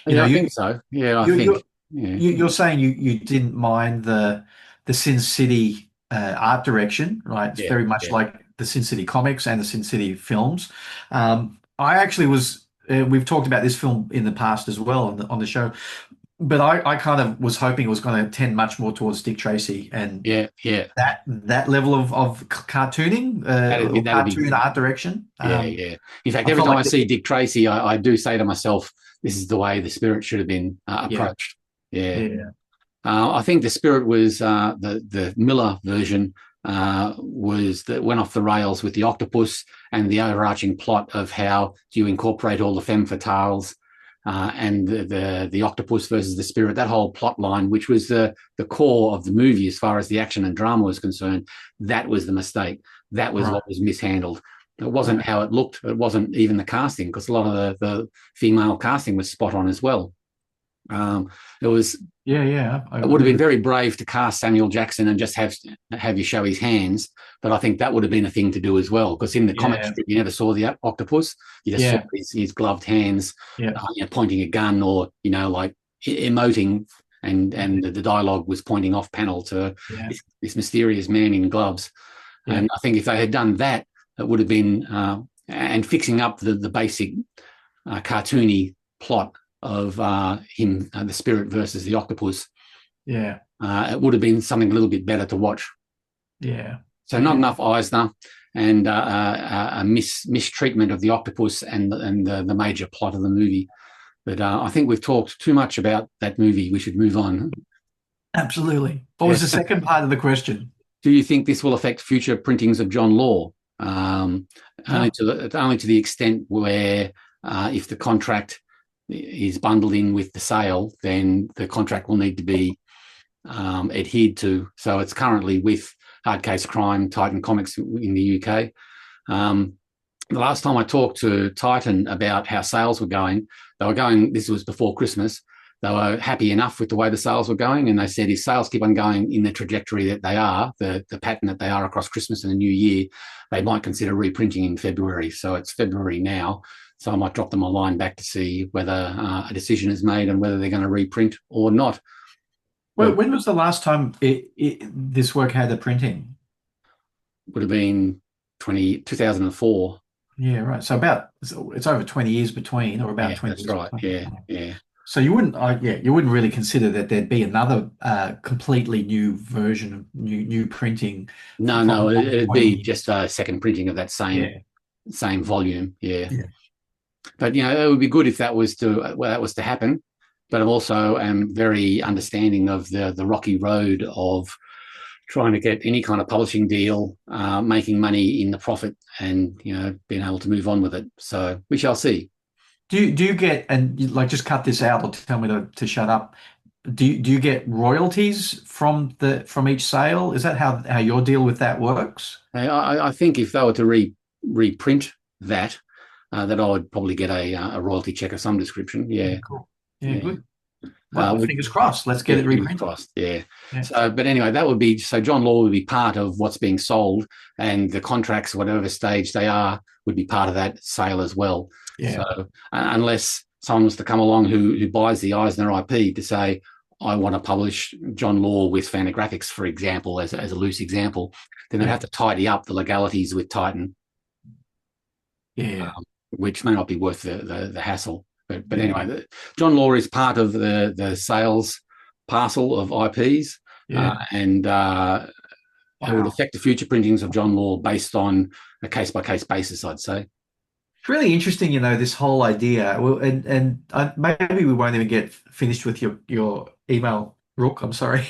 C: Yeah, I think so. Yeah, I
B: you
C: think.
B: you're,
C: Yeah.
B: you're saying you didn't mind the Sin City art direction, right? It's
C: Yeah,
B: very much
C: yeah.
B: like the Sin City comics and the Sin City films. I actually was. We've talked about this film in the past as well on the show, but I kind of was hoping it was going to tend much more towards Dick Tracy and
C: Yeah, yeah.
B: that level of cartooning or
C: That'd be
B: cartoon art direction.
C: yeah, yeah. In fact,
B: I
C: every
B: felt
C: time
B: like
C: I see Dick Tracy, I do say to myself, "This is the way the Spirit should have been approached." Yeah.
B: yeah,
C: I think the Spirit was the Miller version was that went off the rails with the octopus and the overarching plot of how do you incorporate all the femme fatales and the octopus versus the Spirit. That whole plot line, which was the core of the movie as far as the action and drama was concerned, that was the mistake. That was what was mishandled. It wasn't how it looked. It wasn't even the casting, because a lot of the female casting was spot on as well. It was it would have been very brave to cast Samuel Jackson and just have you show his hands, but I think that would have been a thing to do as well, because in the comic strip you never saw the octopus. You just saw his gloved hands, pointing a gun or like emoting, and the dialogue was pointing off panel to this mysterious man in gloves. And I think if they had done that, it would have been and fixing up the basic cartoony plot of him, the Spirit versus the octopus. It would have been something a little bit better to watch. So not enough Eisner, and a mistreatment of the octopus and the major plot of the movie. But I think we've talked too much about that movie. We should move on.
B: Absolutely. What was the second part of the question?
C: Do you think this will affect future printings of John Law? Only to the extent where if the contract is bundled in with the sale, then the contract will need to be adhered to. So it's currently with Hard Case Crime, Titan Comics in the UK. The last time I talked to Titan about how sales were going, this was before Christmas, they were happy enough with the way the sales were going, and they said if sales keep on going in the trajectory that they are, the pattern that they are across Christmas and the New Year, they might consider reprinting in February. So it's February now. So I might drop them a line back to see whether a decision is made and whether they're going to reprint or not.
B: Well, when was the last time this work had a printing?
C: Would have been 2004.
B: Yeah, right. So it's over 20 years between, or about 20 years.
C: That's right.
B: Between.
C: Yeah.
B: So you wouldn't really consider that there'd be another completely new version of new printing.
C: No, it'd be just a second printing of that same volume. Yeah. But it would be good if that was to happen. But I'm also very understanding of the rocky road of trying to get any kind of publishing deal, making money in the profit, and being able to move on with it. So we shall see.
B: Do you get, and just cut this out or tell me to shut up? Do you get royalties from each sale? Is that how your deal with that works?
C: I think if they were to reprint that I would probably get a royalty check of some description. Yeah.
B: Cool. Yeah. Good. Well, fingers crossed. Let's get it reprinted.
C: Crossed, yeah. So, but anyway, that would be John Law would be part of what's being sold, and the contracts, whatever stage they are, would be part of that sale as well.
B: Yeah.
C: So, unless someone was to come along who buys the Eisner IP to say, I want to publish John Law with Fantagraphics, for example, as a loose example, then they'd have to tidy up the legalities with Titan.
B: Yeah.
C: Which may not be worth the hassle. But anyway, John Law is part of the sales parcel of IPs, and it would affect the future printings of John Law based on a case-by-case basis, I'd say.
B: It's really interesting, this whole idea. Well, and maybe we won't even get finished with your email, Rook. I'm sorry,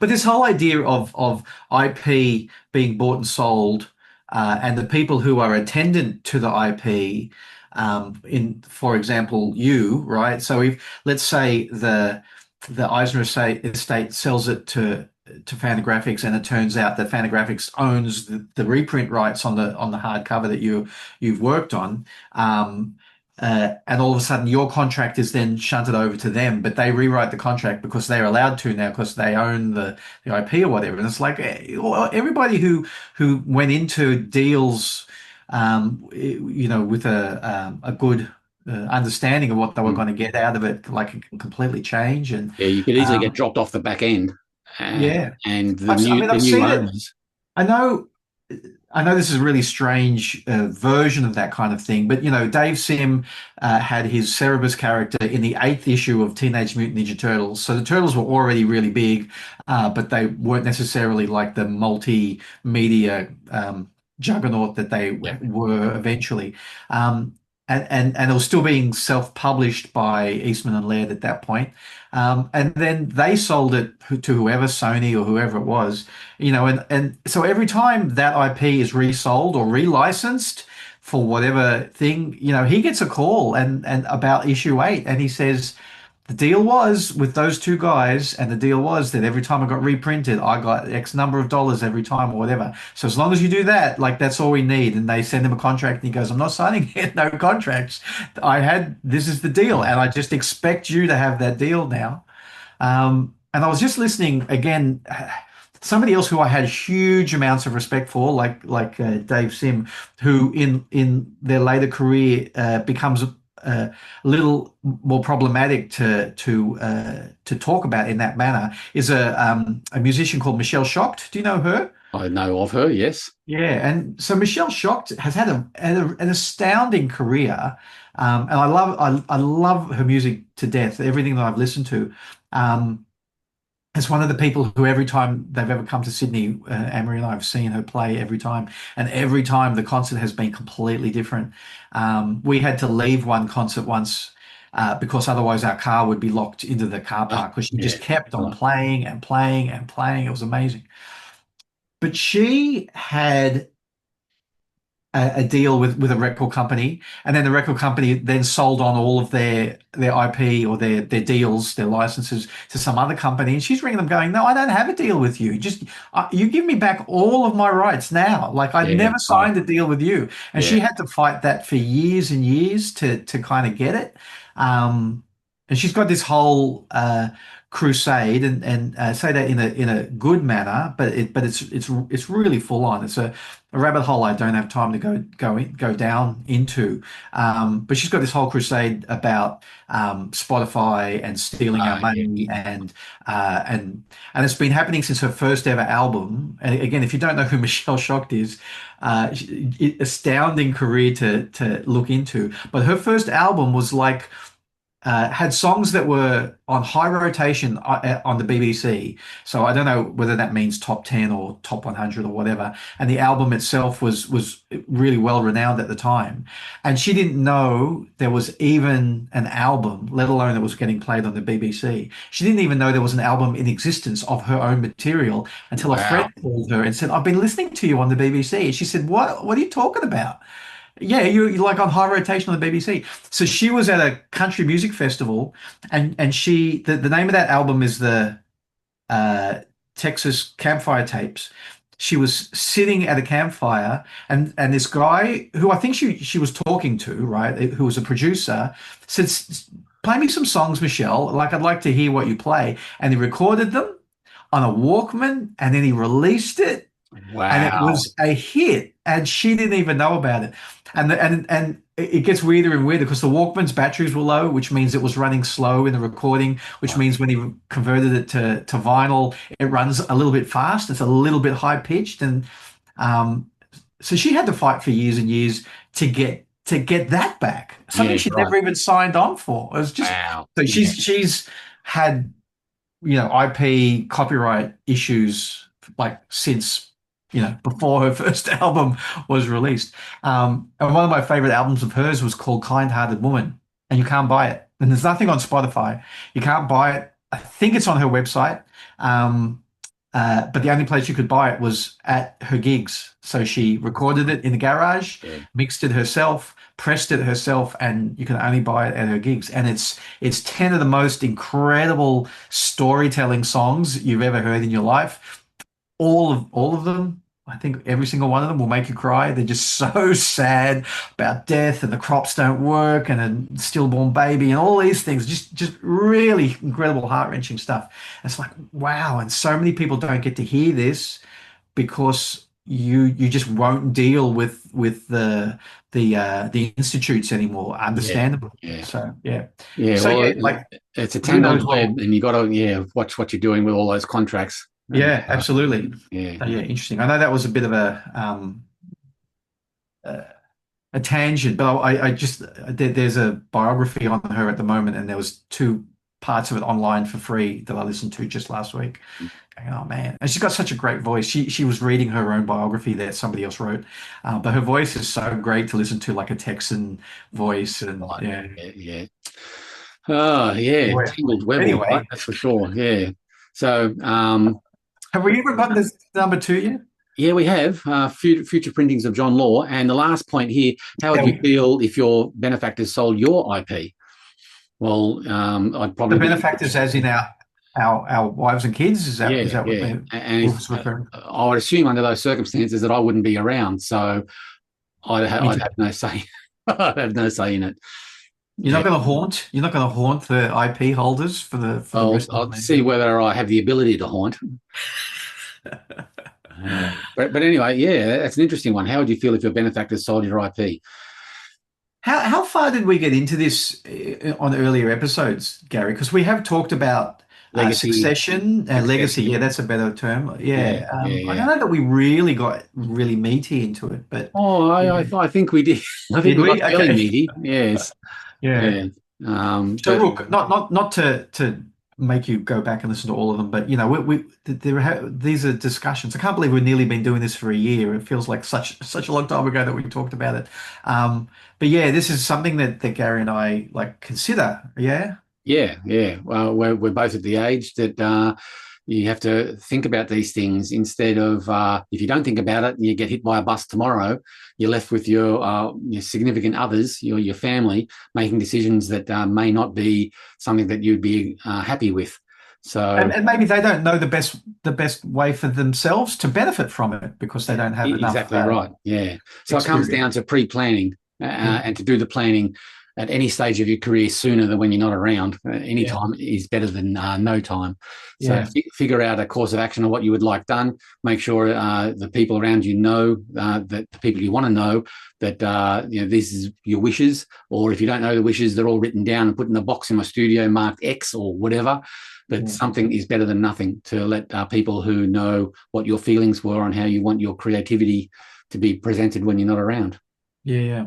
B: but this whole idea of IP being bought and sold, and the people who are attendant to the IP. For example, right? So if, let's say, the Eisner estate sells it to Fantagraphics, and it turns out that Fantagraphics owns the reprint rights on the hardcover that you've worked on, and all of a sudden your contract is then shunted over to them, but they rewrite the contract because they're allowed to now because they own the IP or whatever. And it's like well, everybody who went into deals, with a good understanding of what they were
C: Mm.
B: going to get out of it, like it can completely change. And
C: Yeah, you could easily get
B: um,
C: dropped off the back end,
B: yeah,
C: and the
B: I
C: new
B: mean,
C: the
B: I've
C: new
B: seen it.
C: owners.
B: I know, I know this is a really strange version of that kind of thing, but Dave Sim had his Cerebus character in the eighth issue of Teenage Mutant Ninja Turtles. So the Turtles were already really big, but they weren't necessarily like the multimedia juggernaut that they
C: Yeah.
B: were eventually. Um, and it was still being self-published by Eastman and Laird at that point. And then they sold it to whoever, Sony or whoever it was, and so every time that IP is resold or relicensed for whatever thing, he gets a call and about issue 8, and he says the deal was with those two guys, and the deal was that every time it got reprinted, I got X number of dollars every time or whatever. So as long as you do that, like that's all we need. And they send him a contract, and he goes, "I'm not signing no contracts. This is the deal, and I just expect you to have that deal now." And I was just listening again. Somebody else who I had huge amounts of respect for, like Dave Sim, who in their later career becomes a little more problematic to talk about in that manner, is a musician called Michelle Shocked. Do you know her?
C: I know of her, yes.
B: Yeah, and so Michelle Shocked has had an astounding career, and I love her music to death. Everything that I've listened to. Um, it's one of the people who every time they've ever come to Sydney, Amory and I have seen her play every time, and every time the concert has been completely different. We had to leave one concert once because otherwise our car would be locked into the car park because she
C: Yeah.
B: just kept on
C: Right.
B: playing and playing and playing. It was amazing. But she had a deal with a record company, and then the record company then sold on all of their IP or their deals, their licenses to some other company. And she's ringing them, going, "No, I don't have a deal with you. Just you give me back all of my rights now. Like I've
C: Yeah.
B: never
C: Right.
B: signed a deal with you." And
C: Yeah.
B: she had to fight that for years and years to kind of get it. Um, and she's got this whole crusade, and say that in a good manner, but it's really full on. It's a rabbit hole I don't have time to go down into. But she's got this whole crusade about Spotify and stealing our
C: Yeah.
B: money, and it's been happening since her first ever album. And again, if you don't know who Michelle Shocked is, astounding career to look into. But her first album was like had songs that were on high rotation on the BBC. So I don't know whether that means top 10 or top 100 or whatever. And the album itself was really well renowned at the time. And she didn't know there was even an album, let alone it was getting played on the BBC. She didn't even know there was an album in existence of her own material until a friend
C: Wow.
B: called her and said, "I've been listening to you on the BBC." And she said, What are you talking about?" Yeah, you're like on high rotation on the BBC. So she was at a country music festival, and the name of that album is the uh, Texas Campfire Tapes. She was sitting at a campfire, and this guy who I think she was talking to, right, who was a producer, said, "Play me some songs, Michelle. Like I'd like to hear what you play." And he recorded them on a Walkman, and then he released it, and it
C: Wow.
B: was a hit, and she didn't even know about it. And it gets weirder and weirder because the Walkman's batteries were low, which means it was running slow in the recording, which
C: Right.
B: means when he converted it to vinyl, it runs a little bit fast. It's a little bit high pitched, and um, so she had to fight for years and years to get that back. Something
C: Yeah.
B: she'd
C: Right.
B: never even signed on for. It was just
C: Wow.
B: so
C: Yeah.
B: she's had IP copyright issues like since before her first album was released. And one of my favorite albums of hers was called Kind Hearted Woman, and you can't buy it. And there's nothing on Spotify. You can't buy it. I think it's on her website. Um, but the only place you could buy it was at her gigs. So she recorded it in the garage,
C: Yeah.
B: mixed it herself, pressed it herself, and you can only buy it at her gigs. And it's 10 of the most incredible storytelling songs you've ever heard in your life. All of them I think every single one of them will make you cry. They're just so sad about death and the crops don't work and a stillborn baby and all these things. Just really incredible, heart-wrenching stuff. It's like, wow. And so many people don't get to hear this because you just won't deal with the institutes anymore,
C: Yeah,
B: understandably.
C: yeah,
B: So yeah.
C: yeah.
B: So
C: Well,
B: yeah, like
C: it's a
B: who
C: tangled
B: knows what
C: web, and you got to watch what you're doing with all those contracts. And
B: yeah, absolutely.
C: yeah,
B: So yeah, interesting. I know that was a bit of a tangent, but I just there's a biography on her at the moment, and there was two parts of it online for free that I listened to just last week. Going, oh man, and she's got such a great voice. She was reading her own biography that somebody else wrote, but her voice is so great to listen to, like a Texan voice, and
C: right.
B: yeah.
C: Yeah, yeah. Oh, yeah,
B: Boy.
C: tangled web, all right.
B: Anyway,
C: That's for sure. Yeah. So,
B: have we ever gotten this number two yet?
C: yeah, we have future printings of John Law. And the last point here, how would
B: Yeah,
C: you feel if your benefactors sold your IP? Well, I'd
B: the
C: probably be,
B: benefactors, as in our wives and kids. Is
C: yeah,
B: that what
C: yeah.
B: the
C: And if,
B: was referring?
C: I would assume under those circumstances that I wouldn't be around. So
B: Me
C: I'd
B: too.
C: have no say. I'd have no say in it.
B: You're
C: Yeah.
B: not going to haunt. You're not going to haunt the IP holders for the rest of
C: I'll
B: the
C: see whether I have the ability to haunt. But anyway, yeah, that's an interesting one. How would you feel if your benefactors sold your IP?
B: How far did we get into this on earlier episodes, Gary? Because we have talked about
C: Legacy,
B: succession and legacy.
C: succession.
B: Yeah, that's a better term.
C: Yeah,
B: Yeah,
C: yeah,
B: I
C: yeah.
B: don't know that we really got really meaty into it, but
C: Oh,
B: yeah.
C: I think we did. I think
B: Did
C: we got
B: we?
C: fairly
B: Okay.
C: meaty. Yes.
B: Yeah.
C: Yeah.
B: So
C: But
B: look, not to make you go back and listen to all of them, but you know, these are discussions. I can't believe we've nearly been doing this for a year. It feels like such a long time ago that we talked about it. But yeah, this is something that Gary and I like consider. Yeah.
C: yeah, yeah. Well, we're both at the age that you have to think about these things instead of if you don't think about it and you get hit by a bus tomorrow, you're left with your significant others, your family, making decisions that may not be something that you'd be happy with. So
B: And maybe they don't know the best way for themselves to benefit from it because they don't have enough
C: exactly right. Yeah. So it comes
B: experience.
C: down to pre-planning
B: Yeah.
C: and to do the planning at any stage of your career sooner than when you're not around. Any
B: Yeah.
C: time is better than no time. So
B: Yeah.
C: figure out a course of action of what you would like done. Make sure the people around you know that the people you want to know that this is your wishes. Or if you don't know the wishes, they're all written down and put in a box in my studio marked X or whatever. But
B: Yeah.
C: something is better than nothing to let people who know what your feelings were and how you want your creativity to be presented when you're not around.
B: Yeah. Yeah.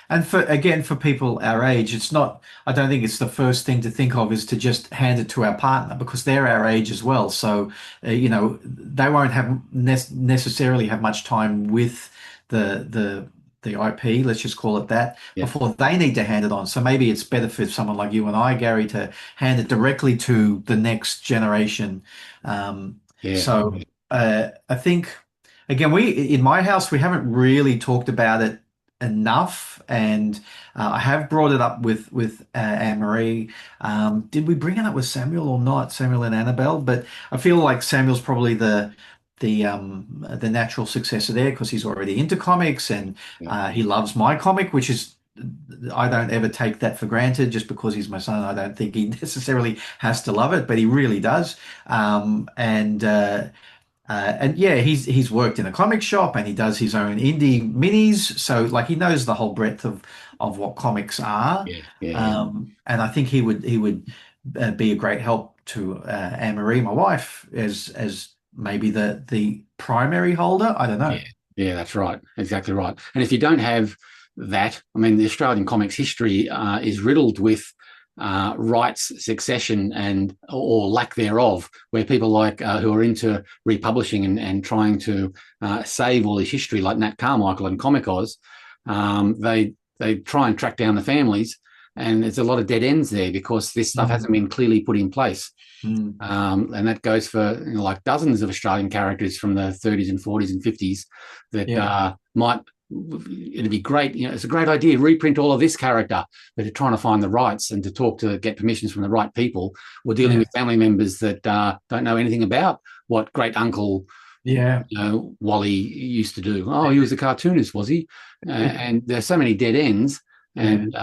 B: And for people our age, it's not, I don't think it's the first thing to think of is to just hand it to our partner because they're our age as well. So, they won't have necessarily have much time with the IP, let's just call it that,
C: Yeah,
B: before they need to hand it on. So maybe it's better for someone like you and I, Gary, to hand it directly to the next generation. Um,
C: yeah,
B: so I think, again, in my house, we haven't really talked about it enough, and I have brought it up with Anne Marie. Did we bring it up with Samuel or not? Samuel and Annabelle, but I feel like Samuel's probably the natural successor there because he's already into comics and
C: yeah,
B: he loves my comic, which is. I don't ever take that for granted just because he's my son. I don't think he necessarily has to love it, but he really does. And yeah, he's worked in a comic shop and he does his own indie minis. So like he knows the whole breadth of what comics are.
C: yeah, yeah,
B: And I think he would be a great help to Anne Marie, my wife, as maybe the primary holder. I don't know.
C: yeah, yeah. That's right, exactly right. And if you don't have that, I mean, the Australian comics history is riddled with rights succession and or lack thereof, where people like who are into republishing and trying to save all this history, like Nat Carmichael and Comic Oz, they try and track down the families, and there's a lot of dead ends there because this stuff hasn't been clearly put in place.
B: Mm.
C: And that goes for like dozens of Australian characters from the 30s and 40s and 50s that
B: Yeah.
C: might it'd be great. It's a great idea. Reprint all of this character, but to trying to find the rights and to get permissions from the right people. We're dealing
B: Yeah.
C: with family members that don't know anything about what great uncle
B: Yeah.
C: Wally used to do. Oh, he was a cartoonist, was he? And there's so many dead ends, and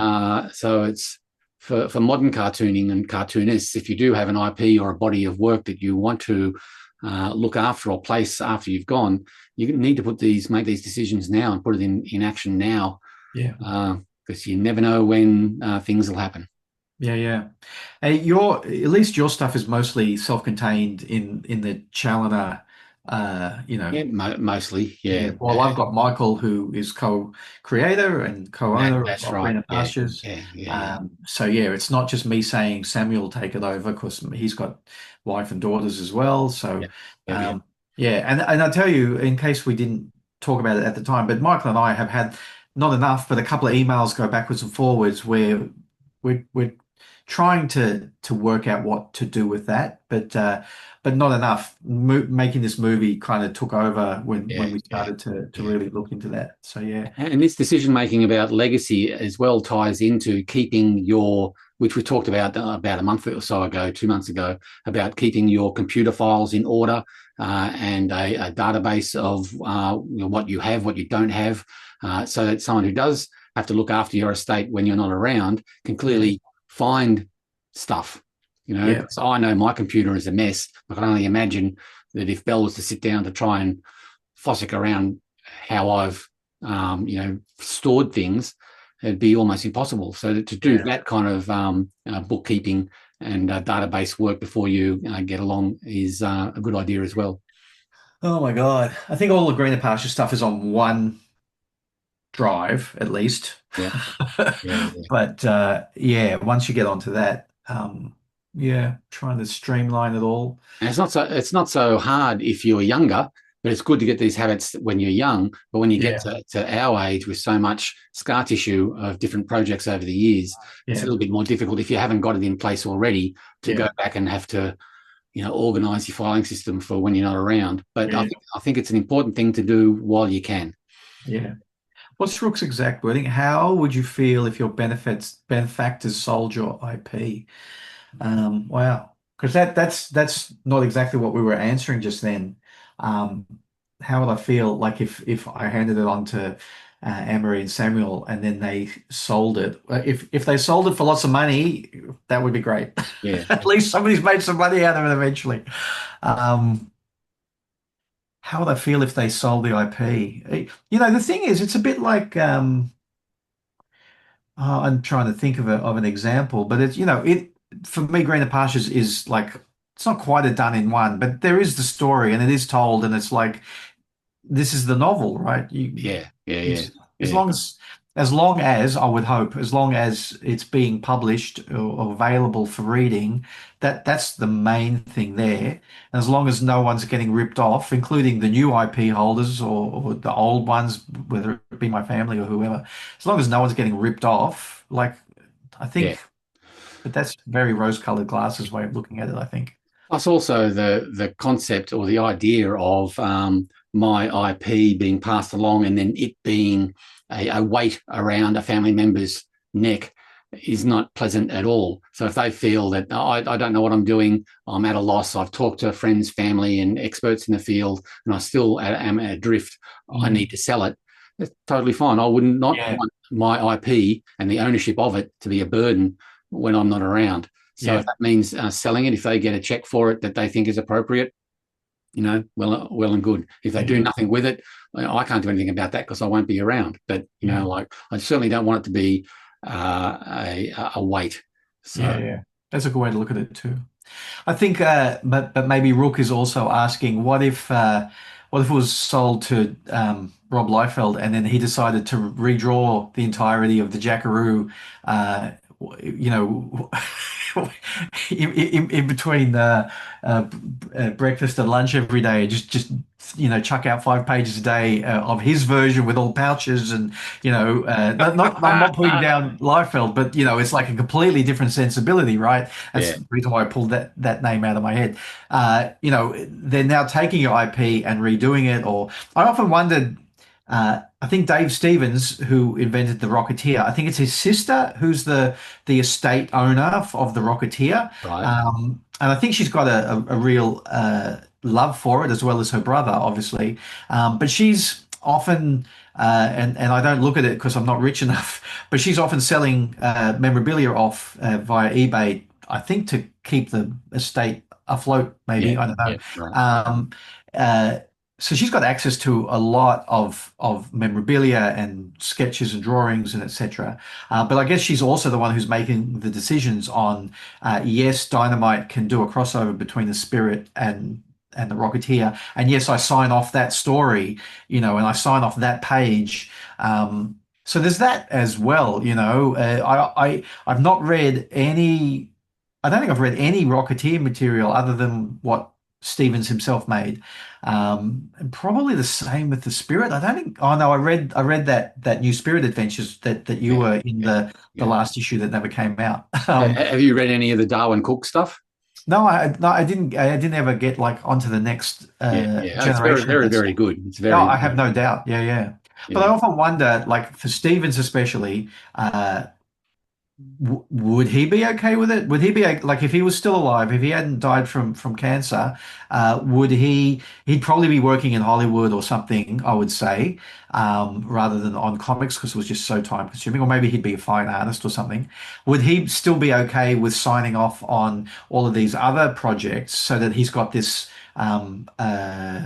C: so it's for modern cartooning and cartoonists. If you do have an IP or a body of work that you want to look after or place after you've gone, you need to make these decisions now and put it in action now.
B: Yeah.
C: Because you never know when things will happen.
B: Yeah, yeah. Hey, at least your stuff is mostly self-contained in the Chaloner,
C: Yeah, mostly.
B: yeah.
C: Yeah,
B: Well, I've got Michael, who is co-creator and co-owner
C: that's
B: of
C: right.
B: Greener
C: Yeah,
B: Pastures.
C: yeah, yeah,
B: So yeah, it's not just me saying Samuel take it over because he's got wife and daughters as well. So
C: yeah, yeah, yeah.
B: yeah, and I tell you, in case we didn't talk about it at the time, but Michael and I have had not enough, but a couple of emails go backwards and forwards where we're trying to work out what to do with that, but not enough. Making this movie kind of took over when we
C: Yeah,
B: started to
C: yeah.
B: really look into that. So yeah,
C: And this decision making about legacy as well ties into keeping which we talked about a month or so ago, 2 months ago, about keeping your computer files in order and a database of what you have, what you don't have, so that someone who does have to look after your estate when you're not around can clearly find stuff.
B: yeah,
C: So I know my computer is a mess. I can only imagine that if Belle was to sit down to try and fossick around how I've stored things, it'd be almost impossible. So to do that kind of bookkeeping and database work before you get along is a good idea as well.
B: Oh my God. I think all the Greener Pasture stuff is on one drive at least.
C: Yeah, yeah, yeah.
B: But yeah, once you get onto that, yeah, trying to streamline it all.
C: And it's not so hard if you're younger, but it's good to get these habits when you're young. But when you get
B: Yeah,
C: to our age with so much scar tissue of different projects over the years, it's a
B: yeah,
C: little bit more difficult if you haven't got it in place already to
B: yeah,
C: go back and have to organize your filing system for when you're not around. But
B: yeah,
C: I think it's an important thing to do while you can.
B: yeah. What's Rook's exact wording? How would you feel if your benefactors sold your IP? Wow, because that's not exactly what we were answering just then. Um, how would I feel like if I handed it on to Anne-Marie and Samuel and then they sold it? If they sold it for lots of money, that would be great.
C: Yeah,
B: At least somebody's made some money out of it eventually. Um, how would I feel if they sold the IP? The thing is, it's a bit like I'm trying to think of an example, but it for me, Greener Pastures is like it's not quite a done in one, but there is the story and it is told, and it's like this is the novel, right?
C: yeah, yeah, yeah,
B: It's
C: yeah,
B: as long as I would hope, as long as it's being published or available for reading, that's the main thing there. And as long as no one's getting ripped off, including the new IP holders or the old ones, whether it be my family or whoever, as long as no one's getting ripped off, like I
C: yeah.
B: think, but that's very rose-colored glasses way of looking at it, I think.
C: Plus, also the concept or the idea of my IP being passed along and then it being a weight around a family member's neck is not pleasant at all. So if they feel that I don't know what I'm doing, I'm at a loss, I've talked to friends, family, and experts in the field, and I still am adrift, I need to sell it. That's totally fine. I would not
B: Yeah,
C: want my IP and the ownership of it to be a burden when I'm not around. So
B: yeah,
C: if that means selling it, if they get a check for it that they think is appropriate, well and good. If they do
B: yeah,
C: nothing with it, I can't do anything about that because I won't be around. But
B: yeah,
C: like I certainly don't want it to be a weight.
B: yeah,
C: So
B: yeah. That's a good way to look at it too. I think, but maybe Rook is also asking, what if it was sold to Rob Liefeld and then he decided to redraw the entirety of the Jackaroo, uh, you know, in between breakfast and lunch every day, just chuck out 5 pages a day of his version with all pouches and I'm not putting down Liefeld, but it's like a completely different sensibility, right? That's
C: yeah,
B: the reason why I pulled that name out of my head. They're now taking your IP and redoing it. Or I often wondered. I think Dave Stevens, who invented the Rocketeer, I think it's his sister who's the estate owner of the Rocketeer,
C: right.
B: and I think she's got a real love for it, as well as her brother, obviously. But she's often, and I don't look at it because I'm not rich enough, but she's often selling memorabilia off via eBay, I think to keep the estate afloat, maybe.
C: Yeah,
B: I don't know.
C: yeah, right.
B: Um, uh, so she's got access to a lot of memorabilia and sketches and drawings and etc. But I guess she's also the one who's making the decisions on yes, Dynamite can do a crossover between the Spirit and the Rocketeer, and yes, I sign off that story, and I sign off that page. So there's that as well. I've not read any. I don't think I've read any Rocketeer material other than what Stevens himself made. And probably the same with the Spirit. I don't think. Oh no, I read that new Spirit Adventures that you
C: Yeah,
B: were in
C: yeah,
B: the
C: yeah.
B: last issue that never came out.
C: Have you read any of the Darwin Cook stuff?
B: No, I didn't. I didn't ever get like onto the next
C: Yeah, yeah. Oh, it's very,
B: generation of
C: very,
B: that
C: very
B: stuff.
C: good. It's
B: No,
C: very,
B: I have no doubt. Yeah, yeah. But I
C: yeah,
B: often wonder, like for Stevens especially, would he be okay with it? Would he be like if he was still alive, if he hadn't died from cancer, would he'd probably be working in Hollywood or something, I would say, rather than on comics because it was just so time consuming, or maybe he'd be a fine artist or something. Would he still be okay with signing off on all of these other projects so that he's got this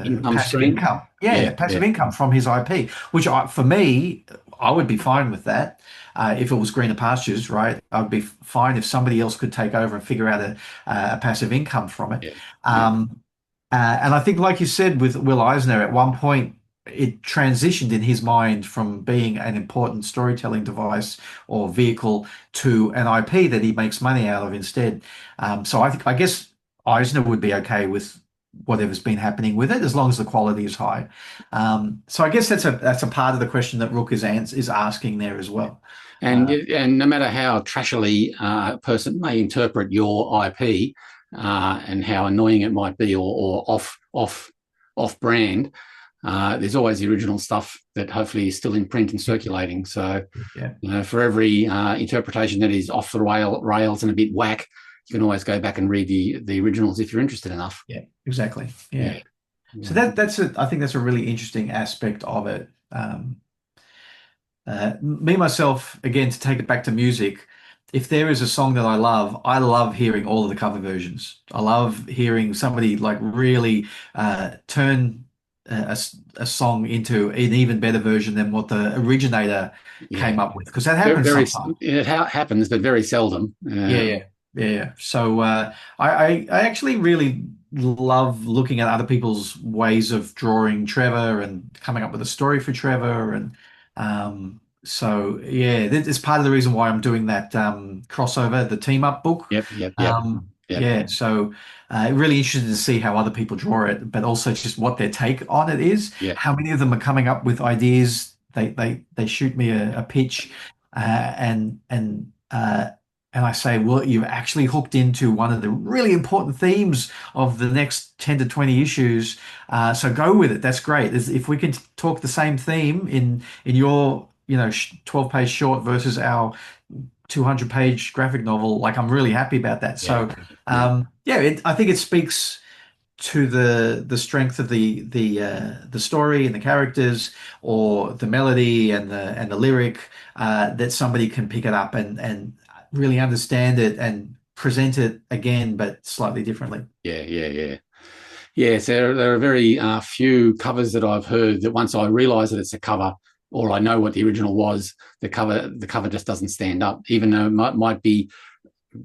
C: income
B: passive
C: stream.
B: income?
C: Yeah,
B: Yeah, passive
C: yeah,
B: income from his IP, which for me, I would be fine with that. If it was greener pastures, right, I'd be fine if somebody else could take over and figure out a passive income from it.
C: yeah, yeah,
B: Um, and I think, like you said, with Will Eisner, at one point it transitioned in his mind from being an important storytelling device or vehicle to an IP that he makes money out of instead. So I guess Eisner would be okay with whatever's been happening with it as long as the quality is high. So I guess that's a part of the question that Rook is asking there as
C: yeah.
B: well.
C: And no matter how trashily a person may interpret your IP and how annoying it might be, or off brand, there's always the original stuff that hopefully is still in print and circulating. So,
B: Yeah.
C: for every interpretation that is off the rails and a bit whack, you can always go back and read the originals if you're interested enough.
B: Yeah, exactly. Yeah.
C: Yeah.
B: So I think that's a really interesting aspect of it. Me myself, again, to take it back to music, if there is a song that I love hearing all of the cover versions. I love hearing somebody like really turn a song into an even better version than what the originator
C: Yeah.
B: came up with, because that
C: Very,
B: happens
C: very,
B: sometimes.
C: it happens, but very seldom.
B: Yeah, yeah, yeah, yeah. So I actually really love looking at other people's ways of drawing Trevor and coming up with a story for Trevor, and so yeah, it's part of the reason why I'm doing that crossover, the team up book.
C: Yep, yep, yep, yep.
B: Yeah, so really interested to see how other people draw it, but also just what their take on it is.
C: Yeah,
B: How many of them are coming up with ideas? They shoot me a pitch, and I say, well, you've actually hooked into one of the really important themes of the next 10 to 20 issues. So go with it. That's great. If we can talk the same theme in your 12-page short versus our 200-page graphic novel, like I'm really happy about that.
C: yeah,
B: So
C: yeah,
B: I think it speaks to the strength of the story and the characters, or the melody and the lyric, that somebody can pick it up and really understand it and present it again, but slightly differently.
C: yeah, yeah, yeah. Yes, there are very few covers that I've heard that once I realise that it's a cover, or I know what the original was, the cover just doesn't stand up, even though it might be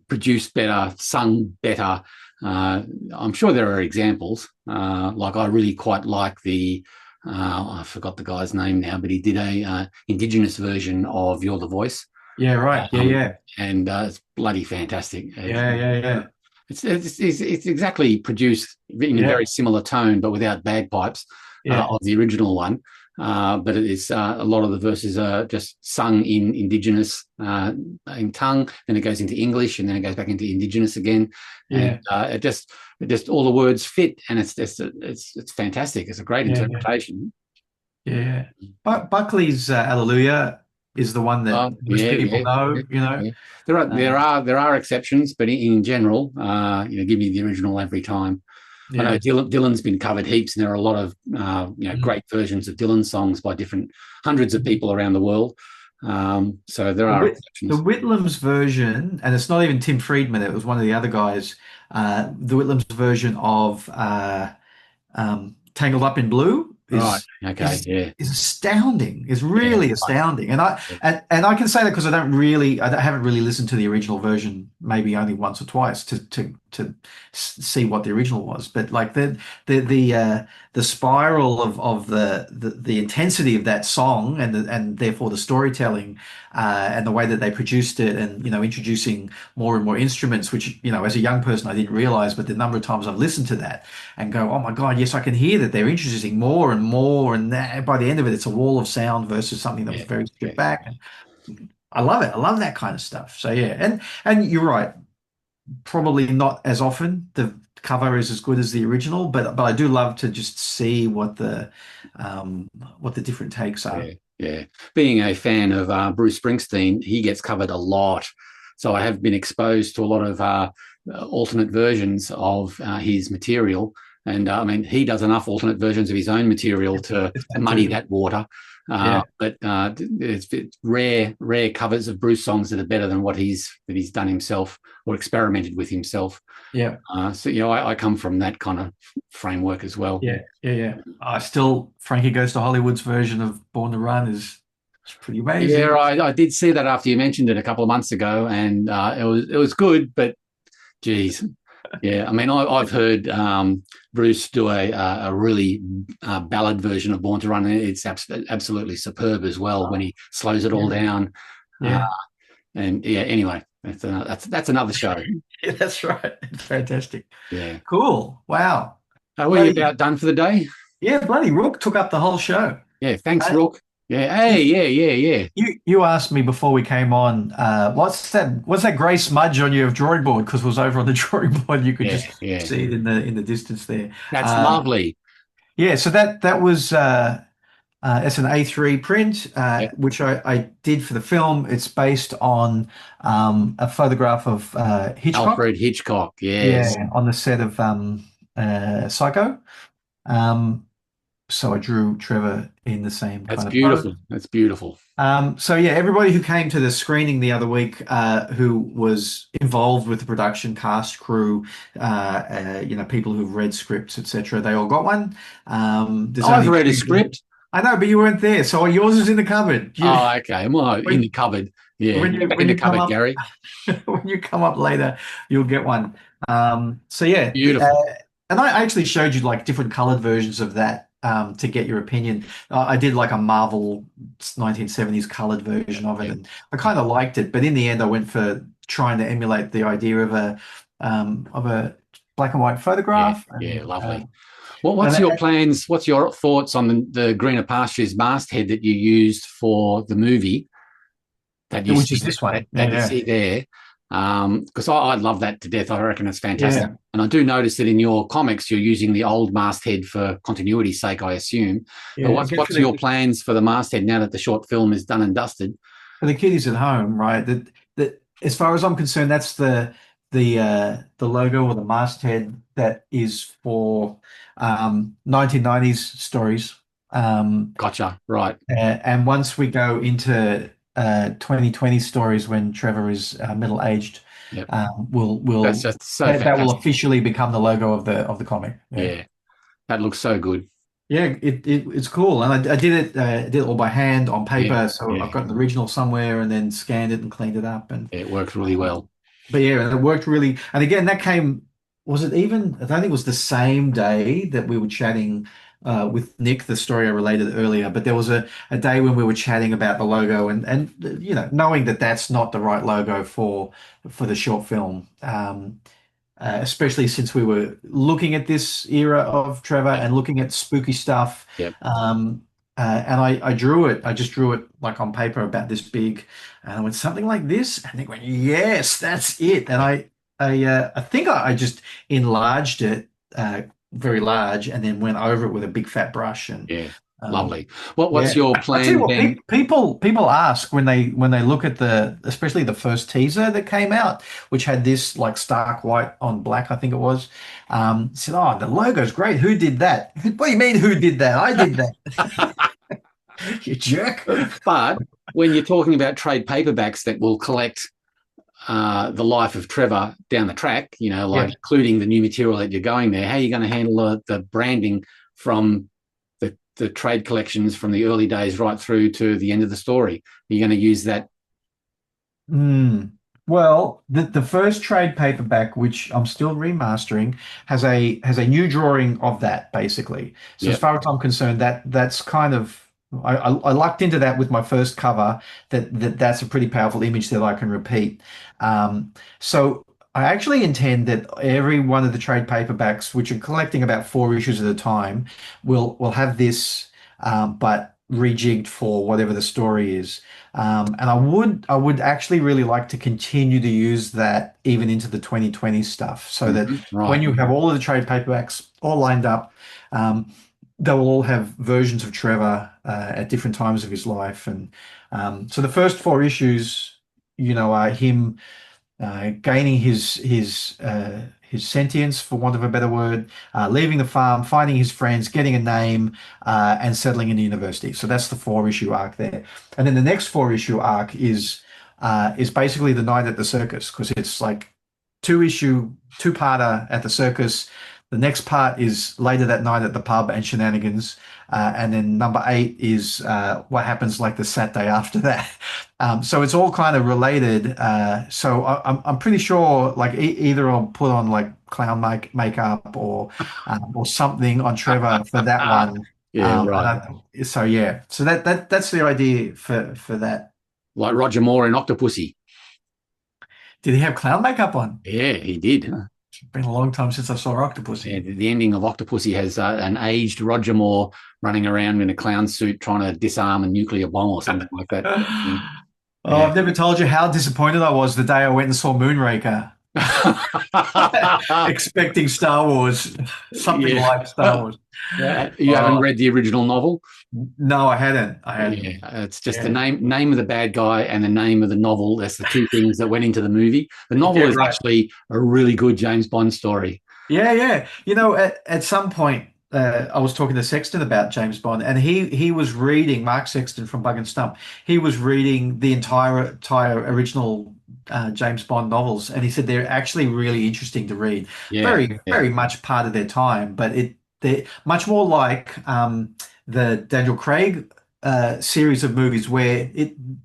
C: produced better, sung better. I'm sure there are examples. Like I really quite like I forgot the guy's name now, but he did a Indigenous version of "You're the Voice."
B: Yeah, right. Yeah, yeah,
C: And it's bloody fantastic.
B: yeah, yeah, yeah,
C: It's exactly produced in a
B: yeah,
C: very similar tone, but without bagpipes
B: yeah,
C: of the original one. But it is a lot of the verses are just sung in Indigenous in tongue, then it goes into English, and then it goes back into Indigenous again, and
B: yeah,
C: it just all the words fit, and it's fantastic. It's a great
B: yeah, yeah,
C: interpretation.
B: yeah. But Buckley's Alleluia is the one that most
C: Yeah,
B: people
C: yeah,
B: know.
C: yeah, yeah. There
B: Uh,
C: are exceptions, but in general, give me the original every time. I know
B: Yeah.
C: Dylan's been covered heaps, and there are a lot of great versions of Dylan songs by hundreds of people around the world. So there are
B: The
C: exceptions.
B: Whitlam's version, and it's not even Tim Friedman, it was one of the other guys. The Whitlam's version of Tangled Up in Blue
C: Right. Okay. Yeah.
B: is astounding. It's
C: Yeah.
B: really astounding. And I can say that because I haven't really listened to the original version, maybe only once or twice to see what the original was. But like the spiral of the intensity of that song and therefore the storytelling and the way that they produced it, and introducing more and more instruments, which as a young person I didn't realize, but the number of times I've listened to that and go, oh my God, yes, I can hear that they're introducing more and more, and by the end of it, it's a wall of sound versus something that was
C: Yeah.
B: very stripped
C: Yeah.
B: back. And I love it. I love that kind of stuff. So yeah, and you're right. Probably not as often the cover is as good as the original, but I do love to just see what the different takes are.
C: Yeah, yeah. Being a fan of Bruce Springsteen, he gets covered a lot. So I have been exposed to a lot of alternate versions of his material. And I mean, he does enough alternate versions of his own material to
B: It's that
C: muddy
B: too.
C: that water.
B: Yeah.
C: But it's rare covers of Bruce songs that are better than what he's done himself or experimented with himself.
B: Yeah.
C: So I come from that kind of framework as well.
B: Yeah. Yeah. Yeah. I still Frankie Goes to Hollywood's version of Born to Run is pretty amazing.
C: Yeah, I did see that after you mentioned it a couple of months ago, and it was good, but geez, yeah. I mean, I've heard Bruce do a really ballad version of Born to Run. It's absolutely superb as well when he slows it all down.
B: Yeah.
C: And yeah, anyway, that's another show.
B: Yeah, that's right. It's fantastic.
C: Yeah.
B: Cool. Wow.
C: Are we about done for the day?
B: Yeah, bloody Rook took up the whole show.
C: Yeah. Thanks,
B: Uh,
C: Rook. Yeah. Hey. Yeah.
B: You asked me before we came on, what's that grey smudge on your drawing board? Because it was over on the drawing board. You could
C: Yeah.
B: just
C: Yeah.
B: see it in the distance there.
C: That's lovely.
B: Yeah, so that was it's an A3 print,
C: Yeah.
B: which I did for the film. It's based on a photograph of Hitchcock.
C: Alfred Hitchcock. Yes.
B: Yeah, on the set of Psycho. So I drew Trevor in the same
C: That's
B: kind of
C: beautiful.
B: pose.
C: That's beautiful.
B: So yeah, everybody who came to the screening the other week, who was involved with the production, cast, crew, people who've read scripts, etc., they all got one.
C: I've read a script.
B: I know, but you weren't there, so yours is in the cupboard.
C: Oh, okay. Well, in the cupboard. Yeah,
B: when
C: in the cupboard, Gary.
B: when you come up later, you'll get one. So yeah,
C: Beautiful.
B: and I actually showed you like different colored versions of that to get your opinion. I did like a Marvel 1970s colored version of it,
C: Yeah.
B: and I kind of liked it. But in the end, I went for trying to emulate the idea of a black and white photograph.
C: Yeah, lovely.
B: And
C: What's your plans? What's your thoughts on the Greener Pastures masthead that you used for the movie?
B: Which is this one.
C: That you see there. Because I love that to death. I reckon it's fantastic.
B: Yeah.
C: And I do notice that in your comics, you're using the old masthead for continuity's sake, I assume.
B: Yeah,
C: But what's your plans for the masthead now that the short film is done and dusted?
B: For the kiddies at home, right? That as far as I'm concerned, that's the logo or the masthead that is for 1990s stories.
C: Gotcha. Right.
B: And once we go into 2020 stories when Trevor is middle-aged,
C: Yep.
B: we'll
C: That's just so
B: that will
C: fantastic.
B: officially become the logo of the comic.
C: Yeah. That looks so good.
B: Yeah, it's cool, and I did it all by hand on paper.
C: Yeah,
B: So
C: yeah.
B: I've got an original somewhere, and then scanned it and cleaned it up, and
C: It works really well.
B: but yeah, it worked really. And again, that came. Was it even? I don't think it was the same day that we were chatting with Nick, the story I related earlier. But there was a day when we were chatting about the logo, and knowing that that's not the right logo for the short film. Especially since we were looking at this era of Trevor and looking at spooky stuff.
C: Yep.
B: And I drew it. I just drew it like on paper about this big, and I went something like this, and they went, "Yes, that's it." And I think I just enlarged it very large, and then went over it with a big fat brush, and
C: Yeah. Lovely. What's
B: Yeah,
C: your
B: I tell you
C: plan
B: what,
C: then?
B: people ask when they look at especially the first teaser that came out, which had this like stark white on black, I think it was. Said, "Oh, the logo's great. Who did that?" What do you mean, who did that? I did that. You jerk.
C: But when you're talking about trade paperbacks that will collect the life of Trevor down the track, like
B: Yeah.
C: including the new material that you're going there, how are you going to handle the branding from the trade collections from the early days right through to the end of the story? Are you going to use that?
B: Well, the first trade paperback, which I'm still remastering, has a new drawing of that basically. So as
C: Yep.
B: far as I'm concerned, that's kind of I lucked into that with my first cover. That's a pretty powerful image that I can repeat. So I actually intend that every one of the trade paperbacks, which are collecting about 4 issues at a time, will have this, but rejigged for whatever the story is. And I would actually really like to continue to use that even into the 2020 stuff, so that when
C: Right.
B: you have all of the trade paperbacks all lined up, um, they will all have versions of Trevor at different times of his life. And so the first 4 issues, are him gaining his sentience, for want of a better word, leaving the farm, finding his friends, getting a name, and settling in the university. So that's the 4 issue arc there. And then the next 4 issue arc is basically the night at the circus, because it's like two-parter at the circus. The next part is later that night at the pub and shenanigans. And then number 8 is what happens like the Saturday after that. So it's all kind of related. So I'm pretty sure like either I'll put on like clown makeup or something on Trevor for that one.
C: Yeah, right.
B: So yeah, so that's the idea for that.
C: Like Roger Moore in Octopussy.
B: Did he have clown makeup on?
C: Yeah, he did.
B: It's been a long time since I saw Octopussy.
C: Yeah, the ending of Octopussy has an aged Roger Moore running around in a clown suit trying to disarm a nuclear bomb or something like that.
B: Oh,
C: Yeah.
B: I've never told you how disappointed I was the day I went and saw Moonraker, expecting Star Wars, something
C: Yeah.
B: like Star Wars.
C: You haven't read the original novel?
B: No, I hadn't. I hadn't.
C: Yeah, it's just
B: Yeah.
C: the name of the bad guy and the name of the novel. That's the two things that went into the movie. The novel
B: Yeah,
C: is
B: right.
C: actually a really good James Bond story.
B: Yeah, yeah. At some point, I was talking to Sexton about James Bond, and he was reading Mark Sexton from Bug and Stump. He was reading the entire original James Bond novels, and he said they're actually really interesting to read.
C: Yeah,
B: Very, very much part of their time, but they're much more like the Daniel Craig series of movies, where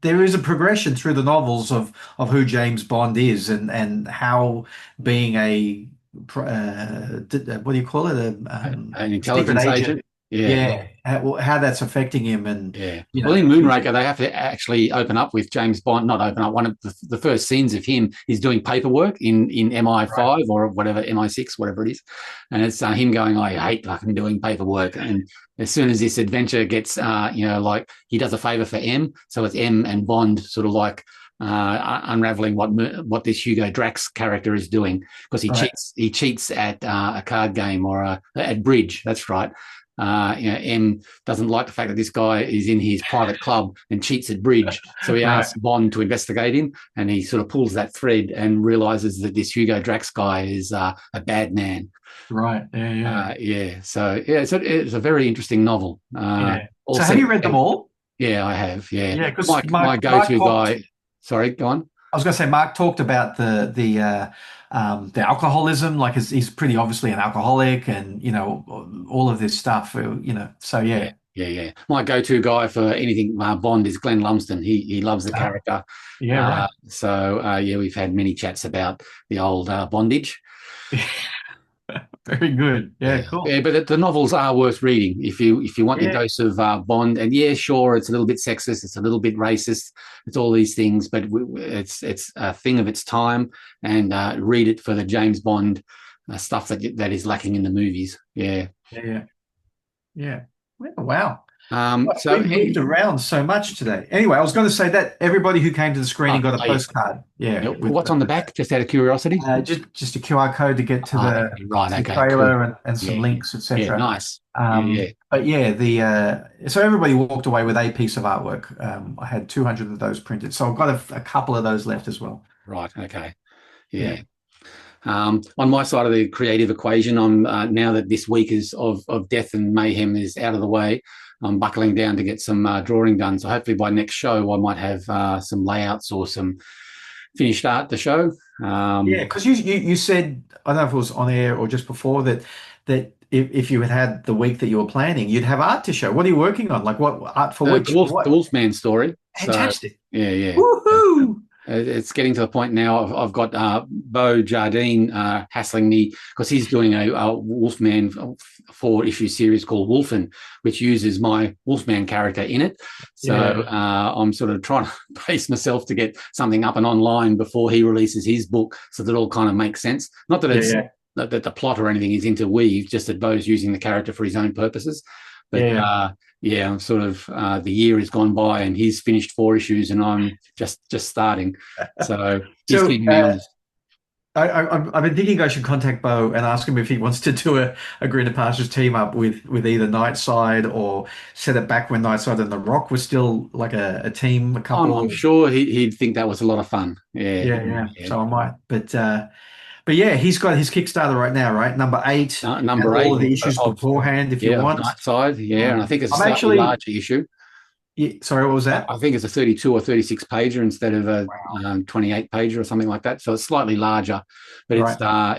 B: there is a progression through the novels of who James Bond is, and how being a what do you call it?
C: An
B: Secret
C: intelligence agent. Yeah,
B: Yeah, how that's affecting him, and
C: yeah.
B: you
C: Well,
B: know,
C: in Moonraker, they have to actually open up with James Bond. Not open up. One of the first scenes of him is doing paperwork in MI5 or whatever, MI6, whatever it is, and it's him going, "I hate fucking doing paperwork." And as soon as this adventure gets, like he does a favor for M, so it's M and Bond sort of like unraveling what this Hugo Drax character is doing, because
B: right,
C: he cheats at a card game or at bridge. That's right. M doesn't like the fact that this guy is in his private club and cheats at bridge, so he
B: right,
C: asks Bond to investigate him, and he sort of pulls that thread and realizes that this Hugo Drax guy is a bad man.
B: right. Yeah, yeah,
C: Yeah. So yeah, it's a very interesting novel.
B: yeah. So
C: Also,
B: have you read them all?
C: yeah, I have. Yeah,
B: Yeah, because
C: my
B: Mark
C: go-to
B: talked.
C: guy. Sorry, go on.
B: I was going to say Mark talked about the alcoholism. Like he's pretty obviously an alcoholic, and all of this stuff. So
C: Yeah,
B: yeah.
C: yeah. My go-to guy for anything Bond is Glenn Lumsden. He loves the
B: Ah,
C: character.
B: yeah, right.
C: Yeah, we've had many chats about the old bondage.
B: Very good. Yeah,
C: Yeah,
B: cool.
C: yeah, but the novels are worth reading if you want your
B: Yeah,
C: dose of Bond. And yeah, sure, it's a little bit sexist, it's a little bit racist, it's all these things, but it's a thing of its time. And read it for the James Bond stuff that is lacking in the movies. Yeah.
B: yeah, yeah. Yeah. Wow.
C: So
B: we moved around so much today. Anyway, I was going to say that everybody who came to the screening got a postcard. Yeah,
C: what's on the back? Just out of curiosity.
B: Just a QR code to get to the trailer and some links, etc.
C: Yeah, nice.
B: But yeah, so everybody walked away with a piece of artwork. I had 200 of those printed, so I've got a couple of those left as well.
C: Right. Okay. Yeah. On my side of the creative equation, I'm now that this week of death and mayhem is out of the way, I'm buckling down to get some drawing done. So hopefully by next show, I might have some layouts or some finished art to show.
B: Yeah, because you said, I don't know if it was on air or just before, that if you had the week that you were planning, you'd have art to show. What are you working on? Like what art for which?
C: The Wolfman story.
B: Fantastic.
C: So, yeah.
B: Woohoo!
C: It's getting to the point now. I've got Beau Jardine hassling me because he's doing a Wolfman 4-issue series called Wolfen, which uses my Wolfman character in it. So I'm sort of trying to pace myself to get something up and online before he releases his book, so that it all kind of makes sense. Not that it's that the plot or anything is interweaved, just that Beau's using the character for his own purposes. But I'm sort of the year has gone by and he's finished 4 issues and I'm just starting. So he's keeping me honest.
B: I've been thinking I should contact Beau and ask him if he wants to do a Green and Pastures team up with either Nightside, or set it back when Nightside and The Rock was still like a team, a couple.
C: I'm sure he'd think that was a lot of fun.
B: Yeah. So I might, but yeah, he's got his Kickstarter right now, right? Number 8.
C: Number 8.
B: All of the issues beforehand, if you want.
C: Nightside, and I think it's a slightly larger issue.
B: Yeah, sorry, what was that?
C: I think it's a 32 or 36 pager instead of a 28 pager or something like that. So it's slightly larger, but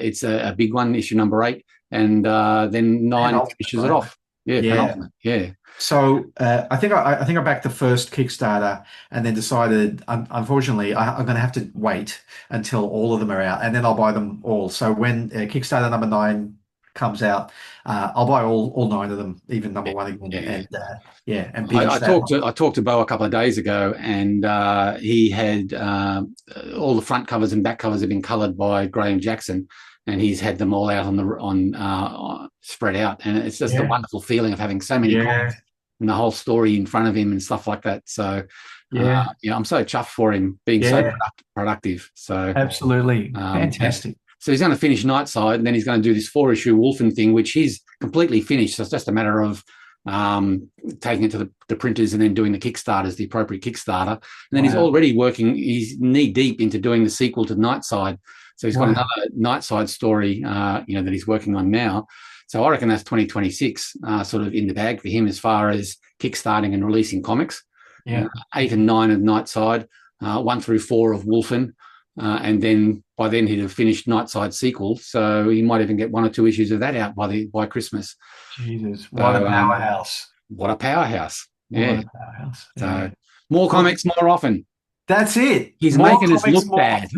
C: it's a big one, issue number 8, and then 9 finishes it off. Yeah.
B: So I think I backed the first Kickstarter and then decided, unfortunately, I'm going to have to wait until all of them are out, and then I'll buy them all. So when Kickstarter number 9 comes out, I'll buy all 9 of them, even number 1 again. And
C: I talked to Beau a couple of days ago, and he had all the front covers and back covers have been coloured by Graham Jackson, and he's had them all out on spread out, and it's just a wonderful feeling of having so many comics and the whole story in front of him and stuff like that. So I'm so chuffed for him being so productive. So
B: absolutely fantastic.
C: So he's going to finish Nightside, and then he's going to do this 4-issue Wolfen thing, which he's completely finished. So it's just a matter of taking it to the printers and then doing the Kickstarters, the appropriate Kickstarter. And then he's already working, he's knee deep into doing the sequel to Nightside. So he's got another Nightside story, that he's working on now. So I reckon that's 2026 sort of in the bag for him as far as kickstarting and releasing comics. 8 and 9 of Nightside, 1 through 4 of Wolfen. And then by then he'd have finished Nightside sequel, so he might even get 1 or 2 issues of that out by Christmas.
B: Jesus, what a powerhouse!
C: What a powerhouse! Yeah.
B: What a powerhouse.
C: So more comics, more often.
B: That's it.
C: He's
B: more
C: making us look bad.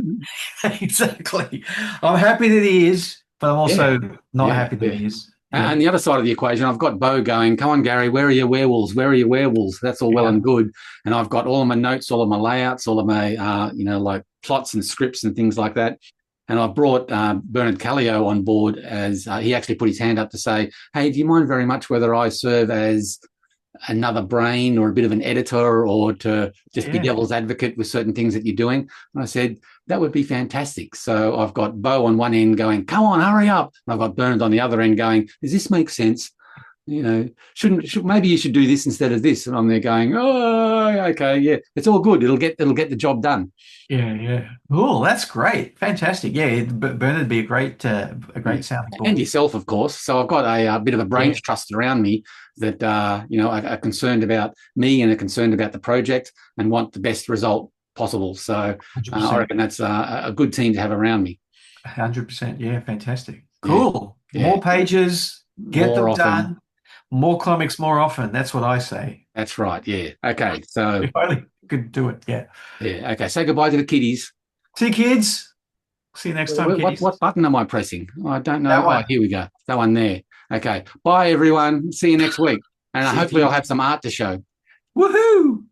B: Exactly. I'm happy that he is, but I'm also not happy that he is.
C: And the other side of the equation, I've got Beau going, come on, Gary, where are your werewolves? Where are your werewolves? That's all well and good. And I've got all of my notes, all of my layouts, all of my, like plots and scripts and things like that. And I brought Bernard Callio on board as he actually put his hand up to say, hey, do you mind very much whether I serve as another brain or a bit of an editor or to just be devil's advocate with certain things that you're doing? And I said, that would be fantastic. So I've got Beau on one end going, come on, hurry up. And I've got Bernard on the other end going, does this make sense? Maybe you should do this instead of this. And I'm there going, oh, okay, it's all good. It'll get the job done.
B: Yeah. Oh, that's great. Fantastic. Yeah, Bernard would be a great sounding board.
C: And yourself, of course. So I've got a bit of a brains trust around me that, are concerned about me and are concerned about the project and want the best result possible. So I reckon that's a good team to have around me.
B: 100%. Yeah, fantastic. Cool.
C: Yeah.
B: More pages, get
C: more
B: them
C: often.
B: done. More comics more often. That's what I say.
C: That's right. Yeah. Okay. So
B: if only could do it. Yeah.
C: Yeah. Okay. Say goodbye to the kiddies.
B: See you, kids. See you next time, kiddies.
C: What button am I pressing? I don't know. Oh, here we go. That one there. Okay. Bye, everyone. See you next week. And hopefully I'll have some art to show.
B: Woohoo!